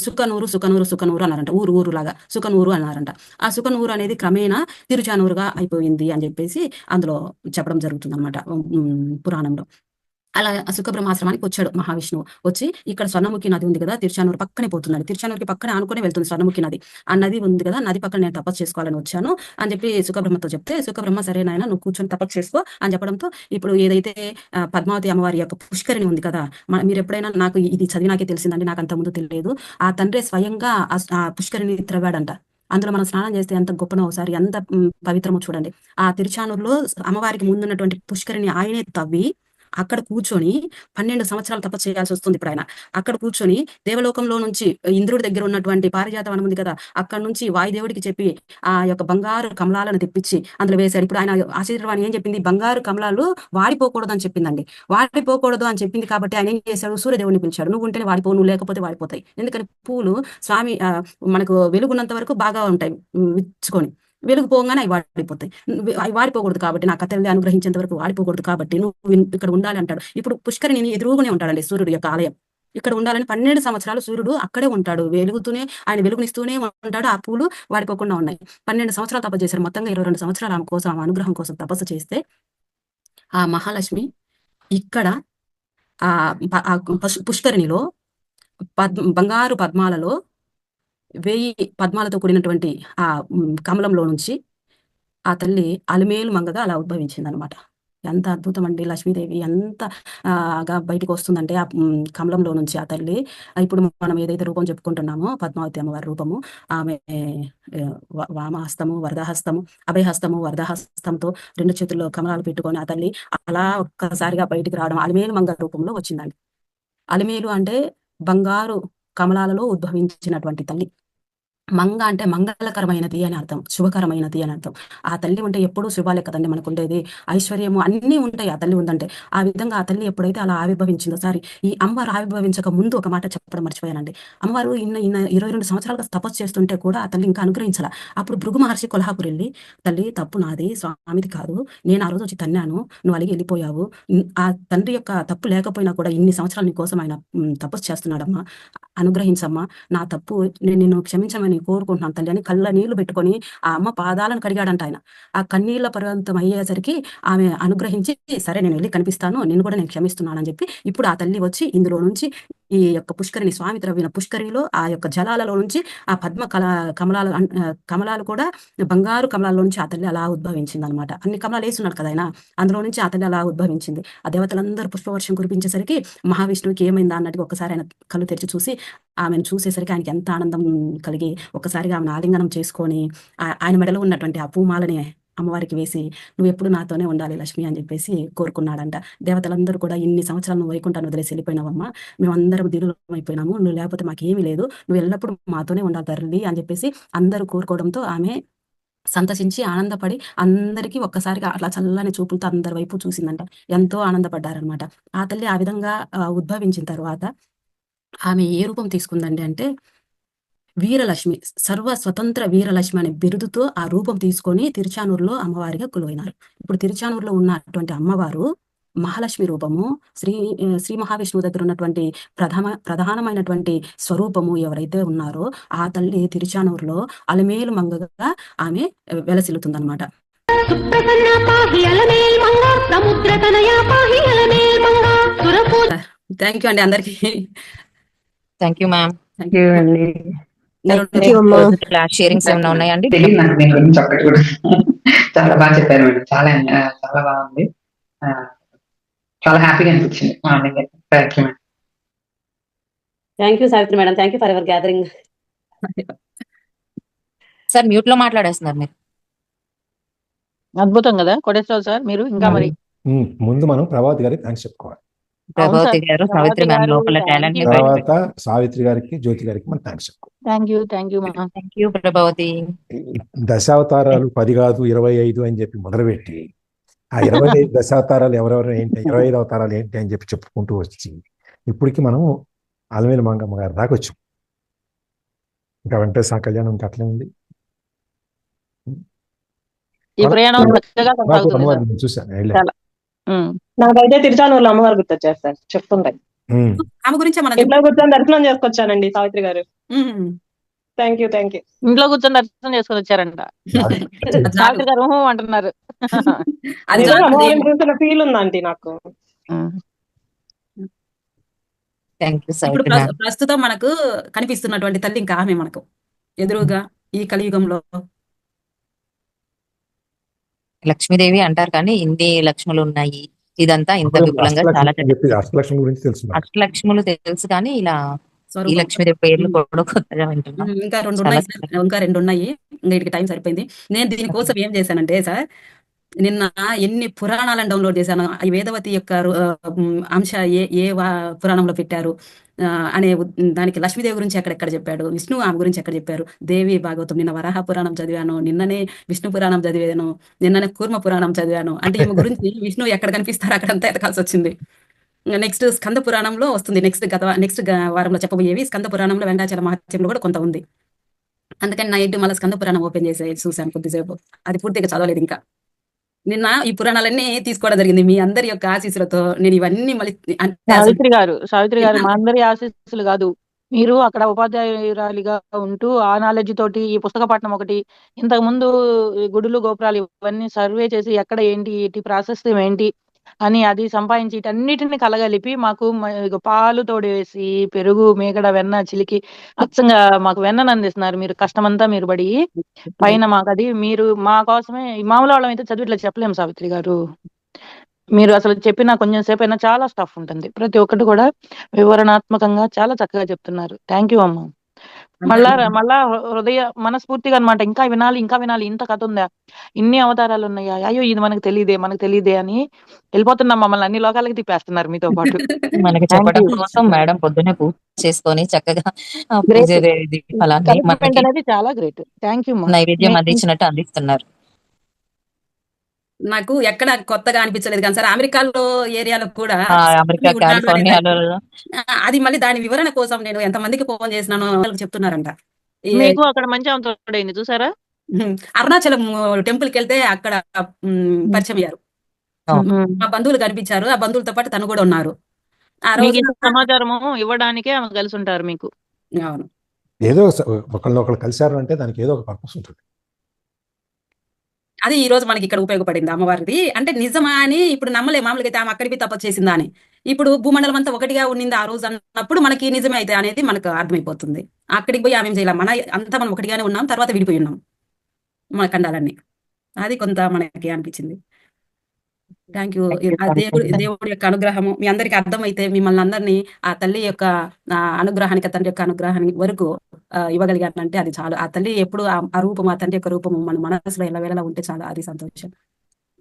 సుఖనూరు అన్నారంట. ఊరు లాగా సుఖనూరు అన్నారంట. ఆ సుఖనూరు అనేది క్రమేణా తిరుచానూరుగా అయిపోయింది అని చెప్పేసి అందులో చెప్పడం జరుగుతుంది అనమాట పురాణంలో. అలా సుఖబ్రహ్మాశ్రమానికి వచ్చాడు మహావిష్ణువు. వచ్చి ఇక్కడ స్వర్ణముఖి నది ఉంది కదా, తిరుచానూరు పక్కనే పోతున్నాడు. తిరుచానూరుకి పక్కనే ఆనుకునే వెళ్తుంది స్వర్ణముఖి నది. ఆ నది ఉంది కదా, నది పక్కన నేను తపస్సు చేసుకోవాలని వచ్చాను అని చెప్పి సుఖబ్రహ్మతో చెప్తే సుఖబ్రహ్మ సరే నాయన నువ్వు కూర్చొని తపస్సు చేసుకో అని చెప్పడంతో ఇప్పుడు ఏదైతే పద్మావతి అమ్మవారి యొక్క పుష్కరిణి ఉంది కదా, మీరు ఎప్పుడైనా నాకు ఇది చదివినాకే తెలిసిందండి, నాకు అంత ముందు తెలియదు. ఆ తండ్రి స్వయంగా ఆ పుష్కరిణి త్రవ్వాడంట. అందులో మనం స్నానం చేస్తే ఎంత గొప్పనో ఒకసారి ఎంత పవిత్రమో చూడండి. ఆ తిరుచానూరులో అమ్మవారికి ముందున్నటువంటి పుష్కరిణి ఆయనే తవ్వి అక్కడ కూర్చొని 12 సంవత్సరాలు తపస్సు చేయాల్సి వస్తుంది ఇప్పుడు ఆయన. అక్కడ కూర్చొని దేవలోకంలో నుంచి ఇంద్రుడి దగ్గర ఉన్నటువంటి పారిజాత వనం ఉంది కదా, అక్కడ నుంచి వాయుదేవుడికి చెప్పి ఆ యొక్క బంగారు కమలాలను తెప్పించి అందులో వేశాడు. ఇప్పుడు ఆయన ఆశీర్వాణి ఏం చెప్పింది, బంగారు కమలాలు వాడిపోకూడదు అని చెప్పిందండి. వాడిపోకూడదు అని చెప్పింది కాబట్టి ఆయన ఏం చేశాడు, సూర్యదేవుని పిలిచాడు. నువ్వు ఉంటేనే వాడిపోవు, నువ్వు లేకపోతే వాడిపోతాయి. ఎందుకని పూలు స్వామి మనకు వెలుగున్నంత వరకు బాగా ఉంటాయి, విచ్చుకొని వెలుగు పోగానే అవి వాడిపోతాయి. అవి వాడిపోకూడదు కాబట్టి, నా కథల్ని అనుగ్రహించేంత వరకు వాడిపోకూడదు కాబట్టి నువ్వు ఇక్కడ ఉండాలి అంటాడు. ఇప్పుడు పుష్కరిణిని ఎదురుగునే ఉంటాడండి సూర్యుడు యొక్క ఆలయం. ఇక్కడ ఉండాలని 12 సంవత్సరాలు సూర్యుడు అక్కడే ఉంటాడు, వెలుగుతూనే ఆయన వెలుగునిస్తూనే ఉంటాడు. ఆ పూలు వాడిపోకుండా ఉన్నాయి. 12 సంవత్సరాలు తపస్సు చేశారు. మొత్తంగా 22 సంవత్సరాలు ఆమె కోసం, ఆమె అనుగ్రహం కోసం తపస్సు చేస్తే ఆ మహాలక్ష్మి ఇక్కడ ఆ పుష్కరిణిలో బంగారు పద్మాలలో 1000 పద్మాలతో కూడినటువంటి ఆ కమలంలో నుంచి ఆ తల్లి అలిమేలు మంగగా అలా ఉద్భవించిందనమాట. ఎంత అద్భుతం అండి! లక్ష్మీదేవి ఎంత బయటికి వస్తుందంటే ఆ కమలంలో నుంచి ఆ తల్లి. ఇప్పుడు మనం ఏదైతే రూపం చెప్పుకుంటున్నామో పద్మావతి అమ్మవారి రూపము, ఆమె వామహస్తము, వరదహస్తము, అభయహస్తము, వరదహస్తంతో 2 చేతుల్లో కమలాలు పెట్టుకొని ఆ తల్లి అలా ఒక్కసారిగా బయటికి రావడం అలిమేలు మంగ రూపంలో వచ్చిందండి. అలిమేలు అంటే బంగారు కమలాలలో ఉద్భవించినటువంటి తల్లి. మంగ అంటే మంగళకరమైనది అని అర్థం, శుభకరమైనది అని అర్థం. ఆ తల్లి ఉంటే ఎప్పుడూ శుభాలే కదండి మనకు ఉండేది, ఐశ్వర్యము అన్నీ ఉంటాయి ఆ తల్లి ఉందంటే. ఆ విధంగా ఆ తల్లి ఎప్పుడైతే అలా ఆవిర్భవించిందో, సారి ఈ అమ్మవారు ఆవిర్భవించక ముందు ఒక మాట చెప్పడం మర్చిపోయానండి. అమ్మవారు ఇన్న 22 సంవత్సరాలుగా తపస్సు చేస్తుంటే కూడా ఆ తల్లి ఇంకా అనుగ్రహించాల. అప్పుడు భృగు మహర్షి కొల్హాపూర్ వెళ్ళి, తల్లి తప్పు నాది, స్వామిది కాదు, నేను ఆ రోజు వచ్చి తన్నాను, నువ్వు అలిగి వెళ్ళిపోయావు. ఆ తండ్రి యొక్క తప్పు లేకపోయినా కూడా ఇన్ని సంవత్సరాలు నీ కోసం ఆయన తపస్సు చేస్తున్నాడమ్మా, అనుగ్రహించమ్మా, నా తప్పు, నేను నిన్ను క్షమించమని కోరుకుంటున్నాను తల్లి అని కళ్ళ నీళ్లు పెట్టుకొని ఆ అమ్మ పాదాలను కడిగాడంట ఆయన. ఆ కన్నీళ్ల పర్యంతం అయ్యేసరికి ఆమె అనుగ్రహించి, సరే నేను వెళ్ళి కనిపిస్తాను, నేను కూడా నేను క్షమిస్తున్నాను అని చెప్పి ఇప్పుడు ఆ తల్లి వచ్చి ఇందులో నుంచి ఈ యొక్క పుష్కరిణి, స్వామి త్రవ్విన పుష్కరిణిలో ఆ యొక్క జలాలలో నుంచి ఆ పద్మ కమలాలు కూడా బంగారు కమలాల నుంచి ఆ తల్లి అలా ఉద్భవించింది అనమాట. అన్ని కమలాలు వేస్తున్నాడు కదా ఆయన, అందులో నుంచి ఆ తల్లి అలా ఉద్భవించింది. ఆ దేవతలందరూ పుష్పవర్షం కురిపించేసరికి మహావిష్ణువుకి ఏమైందా అన్నట్టుగా ఒక్కసారి ఆయన కళ్ళు తెరిచి చూసి ఆమెను చూసేసరికి ఆయనకి ఎంత ఆనందం కలిగి ఒక్కసారిగా ఆమెను ఆలింగనం చేసుకొని ఆయన మెడలో ఉన్నటువంటి ఆ పూమాలని అమ్మవారికి వేసి, నువ్వు ఎప్పుడు నాతోనే ఉండాలి లక్ష్మి అని చెప్పేసి కోరుకున్నాడంట. దేవతలందరూ కూడా, ఇన్ని సంవత్సరాలు నువ్వు వైకుంఠాన్ని వదిలేసి వెళ్ళిపోయినావమ్మా, మేమందరం దిగులం అయిపోయినాము, నువ్వు లేకపోతే మాకేమీ లేదు, నువ్వు ఎల్లప్పుడూ మాతోనే ఉండాలి తల్లి అని చెప్పేసి అందరూ కోరుకోవడంతో ఆమె సంతసించి ఆనందపడి అందరికీ ఒక్కసారిగా అట్లా చల్లని చూపులతో అందరి వైపు చూసిందంట. ఎంతో ఆనందపడ్డారనమాట. ఆ తల్లి ఆ విధంగా ఉద్భవించిన తర్వాత ఆమె ఏ రూపం తీసుకుందండి అంటే వీరలక్ష్మి, సర్వ స్వతంత్ర వీరలక్ష్మి అనే బిరుదుతో ఆ రూపం తీసుకొని తిరుచానూరులో అమ్మవారిగా కొలువైనారు. ఇప్పుడు తిరుచానూరులో ఉన్నటువంటి అమ్మవారు మహాలక్ష్మి రూపము, శ్రీ మహావిష్ణువు దగ్గర ఉన్నటువంటి ప్రధానమైనటువంటి స్వరూపము ఎవరైతే ఉన్నారో ఆ తల్లి తిరుచానూరులో అలమేలు మంగగా ఆమె వెలసిల్లుతుందన్నమాట. థ్యాంక్ యూ అండి అందరికి. Thank you ma'am. Thank you అండి. క్లాస్ షేరింగ్స్ ఏమైనా ఉన్నాయండి? తెలియదు నాకు దీని గురించి ఒక్కటి కూడా. చాలా బాగా చెప్పారు మేడం, చాలా బాగుంది, చాలా హ్యాపీగా అనిపించింది morning. Thank you madam. Thank you Savitri madam, thank you for ever gathering. Sir mute లో మాట్లాడేస్తున్నారు మీరు. అద్భుతం కదా కోటేశ్వరరావు సార్, మీరు ఇంకా మరి ముందు మనం ప్రభావతి గారికి థ్యాంక్స్ చెప్పుకోవాలి. ప్రభావతి గారు, సావిత్రి మ్యామ్ లోపల టాలెంట్ ని తర్వాత సావిత్రి గారికి, జ్యోతి గారికి మనం థ్యాంక్స్ చెప్పుకోవాలి. Thank you thank you Prabhavathi. దశావతారాలు 10 కాదు 25 అని చెప్పి మొదలుపెట్టి ఆ 25 దశావతారాలు ఎవరెవరు ఏంటి, 25 అవతారాలు ఏంటి అని చెప్పి చెప్పుకుంటూ వచ్చి ఇప్పటికి మనం అలమేలు మంగమ్మ గారి దాకా వచ్చాం. ఇంకా వెంకటేశ్వర కళ్యాణం ఇంకా అట్లే ఉంది. ఈ ప్రయాణం చక్కగా కొనసాగుతుంది సార్. నేను చూశాను, చాలా. నాకైతే తిరుచానూరులో అమ్మవారు గుర్తొచ్చారు సార్ చెప్తుంటాయి. ఆమె గురించి మనం ఇంట్లో కూర్చొని దర్శనం చేసుకొచ్చానండి సావిత్రి గారు. Thank you. ఇంట్లో కూర్చొని దర్శనం చేసుకొని వచ్చారంట సావిత్రి గారు అంటున్నారు. అమ్మవారిని చూసిన ఫీల్ ఉందండి నాకు. థ్యాంక్ యూ ఇప్పుడు సావిత్రి మ్యామ్. ప్రస్తుతం మనకు కనిపిస్తున్నటువంటి తల్లి ఇంకా ఆమె మనకు ఎదురుగా ఈ కలియుగంలో. లక్ష్మీదేవి అంటారు కానీ ఇన్ని లక్ష్ములు ఉన్నాయి, ఇదంతా ఇంత విపులంగా చాలా అష్టలక్ష్మి గురించి తెలుసు. అష్టలక్ష్ములు తెలుసు కానీ ఇలా ఈ స్వరూపం. లక్ష్మీదేవి పేర్లు కూడా కొత్తగా వింటున్నా. ఇంకా రెండు ఉన్నాయి సార్, ఇంకా 2 ఉన్నాయి. ఇంకా వీటికి టైం సరిపోయింది. నేను దీనికోసం ఏం చేశానంటే సార్, నిన్న ఎన్ని పురాణాలను డౌన్లోడ్ చేశాను. ఈ వేదవతి యొక్క అంశ ఏ పురాణంలో పెట్టారు అనే దానికి లక్ష్మీదేవి గురించి ఎక్కడెక్కడ చెప్పాడు, విష్ణు ఆమె గురించి ఎక్కడ చెప్పారు, దేవి భాగవతం, నిన్న వరాహ పురాణం చదివాను, నిన్ననే విష్ణు పురాణం చదివాను, నిన్ననే కూర్మ పురాణం చదివాను. అంటే ఈమె గురించి విష్ణు ఎక్కడ కనిపిస్తారో అక్కడంతా ఎతకాల్సి వచ్చింది. నెక్స్ట్ స్కంద పురాణంలో వస్తుంది, నెక్స్ట్ వారంలో చెప్పబోయేవి. స్కంద పురాణంలో వెంకటాచల మహత్యంలో కూడా కొంత ఉంది. అందుకని నైట్ మళ్ళీ స్కంద పురాణం ఓపెన్ చేసి చూశాను కొద్దిసేపు. అది పూర్తిగా చదవలేదు ఇంకా. నిన్న ఈ పురాణాలన్నీ తీసుకోవడం జరిగింది మీ అందరి యొక్క ఆశీస్సులతో. నేను ఇవన్నీ మళ్ళీ అంటే అసలు సావిత్రి గారు మా అందరి ఆశీస్సులు కాదు, మీరు అక్కడ ఉపాధ్యాయురాలిగా ఉంటూ ఆ నాలెడ్జ్ తోటి ఈ పుస్తక పఠనం ఒకటి, ఇంతకు ముందు ఈ గుడులు గోపురాలు ఇవన్నీ సర్వే చేసి ఎక్కడ ఏంటి ఇటు ప్రాశస్త్యం ఏంటి అని అది సంపాదించి వీటన్నిటిని కలగలిపి మాకు పాలు తోడు వేసి పెరుగు మేగడ వెన్న చిలికి అచ్చంగా మాకు వెన్నను అందిస్తున్నారు. మీరు కష్టమంతా మీరు పడి పైన మాకు అది మీరు మా కోసమే. మామూలు వాళ్ళం అయితే చదివి ఇట్లా చెప్పలేము సావిత్రి గారు. మీరు అసలు చెప్పిన కొంచెం సేపు అయినా చాలా స్టఫ్ ఉంటుంది, ప్రతి ఒక్కటి కూడా వివరణాత్మకంగా చాలా చక్కగా చెప్తున్నారు. థ్యాంక్ యూ అమ్మ. మళ్ళా హృదయ మనస్ఫూర్తిగా అనమాట. ఇంకా వినాలి ఇంత కథ ఉందా, ఇన్ని అవతారాలు ఉన్నాయా, అయ్యో ఇది మనకు తెలియదే అని వెళ్ళిపోతున్నాం. మమ్మల్ని అన్ని లోకాలకి తిప్పేస్తున్నారు మీతో పాటు. మనకి చెప్పడం కోసం మేడం పొద్దున్నే పూజ చేసుకొని చక్కగా పూజాదేవి ఫలాన్ని మనకి అనేది చాలా గ్రేట్. థ్యాంక్ యూ నైవేద్యం అందించినట్టు అందిస్తున్నారు. నాకు ఎక్కడ కొత్తగా అనిపించలేదు కానీ సార్, అమెరికాలో ఏరియాలో కూడా అమెరికా ఉన్నాడు అనే కాలిఫోర్నియాలో అది మళ్ళీ దాని వివరణ కోసం నేను ఎంతమందికి ఫోన్ చేసినానో వాళ్ళకి చెప్తున్నారంట. మీకు అక్కడ మంచి అయింది చూసారా. అరుణాచలం టెంపుల్కి వెళ్తే అక్కడ పరిచయం అయ్యారు. మా బంధువులు కనిపించారు. ఆ బంధువులతో పాటు తను కూడా ఉన్నారు. ఆ రోజు సమాచారము ఇవ్వడానికే ఆమె కలిసి ఉంటారు మీకు. అవును, ఏదో ఒకళ్ళు కలిశారు అంటే దానికి ఏదో ఒక పర్పస్ ఉంటుంది. అది ఈ రోజు మనకి ఇక్కడ ఉపయోగపడింది అమ్మవారిది. అంటే నిజమా అని ఇప్పుడు నమ్మలే. మామూలుగా అయితే ఆమె అక్కడికి తపస్సు చేసిందా అని. ఇప్పుడు భూమండలం అంతా ఒకటిగా ఉండింది ఆ రోజు అన్నప్పుడు మనకి నిజమే అయితే అనేది మనకు అర్థమైపోతుంది. అక్కడికి పోయి ఆమె చేయాలి, మన అంతా మనం ఒకటిగానే ఉన్నాం, తర్వాత విడిపోయి ఉన్నాం మన ఖండాలన్నీ. అది కొంత మనకి అనిపించింది. Thank you. దేవుడి యొక్క అనుగ్రహము మీ అందరికి అర్థమైతే మిమ్మల్ని అందరినీ ఆ తల్లి యొక్క అనుగ్రహానికి, తండ్రి యొక్క అనుగ్రహానికి వరకు ఇవ్వగలిగానంటే అది చాలు. ఆ తల్లి ఎప్పుడు ఆ రూపము, ఆ తండ్రి యొక్క రూపము మన మనసులో ఎల్లవేళలా ఉంటే చాలా, అది సంతోషం.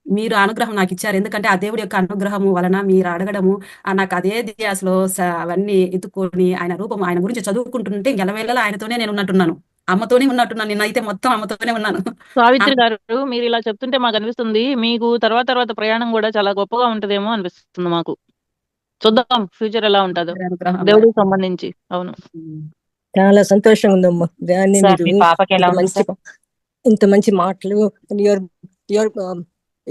మీరు అనుగ్రహం నాకు ఇచ్చారు. ఎందుకంటే ఆ దేవుడి యొక్క అనుగ్రహము వలన మీరు అడగడము నాకు అదే ధ్యాసలో అవన్నీ ఎత్తుకొని ఆయన రూపము, ఆయన గురించి చదువుకుంటుంటే ఎల్లవేళలా ఆయనతోనే నేను ఉన్నట్టున్నాను, అమ్మతోనే ఉన్నట్టున్నాను. నిన్నైతే మొత్తం అమ్మతోనే ఉన్నాను. సావిత్రి గారు మీరు ఇలా చెప్తుంటే మాకు అనిపిస్తుంది మీకు తర్వాత ప్రయాణం కూడా చాలా గొప్పగా ఉంటదేమో అనిపిస్తుంది మాకు. చూద్దాం ఫ్యూచర్ ఎలా ఉంటుందో దేవుడికి సంబంధించి. అవును, చాలా సంతోషంగా ఉందమ్మా. దాన్ని ఇంత మంచి మాటలు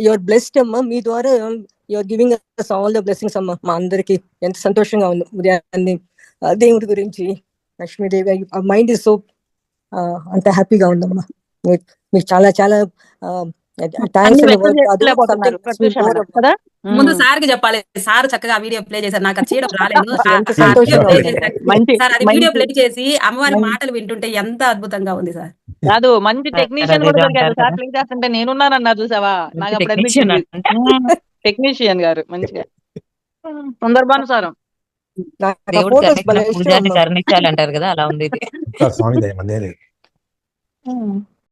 యువర్ బ్లెస్డ్ అమ్మా. మీ ద్వారా your giving us all the blessings అమ్మా. మా అందరికి ఎంత సంతోషంగా ఉంది ఉదయాన్ని దేవుడి గురించి. లక్ష్మీదేవి మైండ్ ఇస్ సో అంత హ్యాపీగా ఉందమ్మా. మీకు చాలా చాలా థ్యాంక్స్. ముందు సార్ కి చెప్పాలి, సార్ చక్కగా వీడియో ప్లే చేశారు, నాకు అది చేయడం రాలేదు. వీడియో ప్లే చేసి అమ్మవారి మాటలు వింటుంటే ఎంత అద్భుతంగా ఉంది సార్. కాదు, మంచి టెక్నీషియన్ కూడా దొరికారు. సార్ ప్లే చేస్తుంటే నేనున్నానన్నారు చూసావా, నాకు అప్పుడు అనిపించింది. టెక్నీషియన్ గారు మంచిగా సందర్భానుసారం పూజాన్ని కరుణించాలంటారు కదా, అలా ఉంది. స్వామి దయ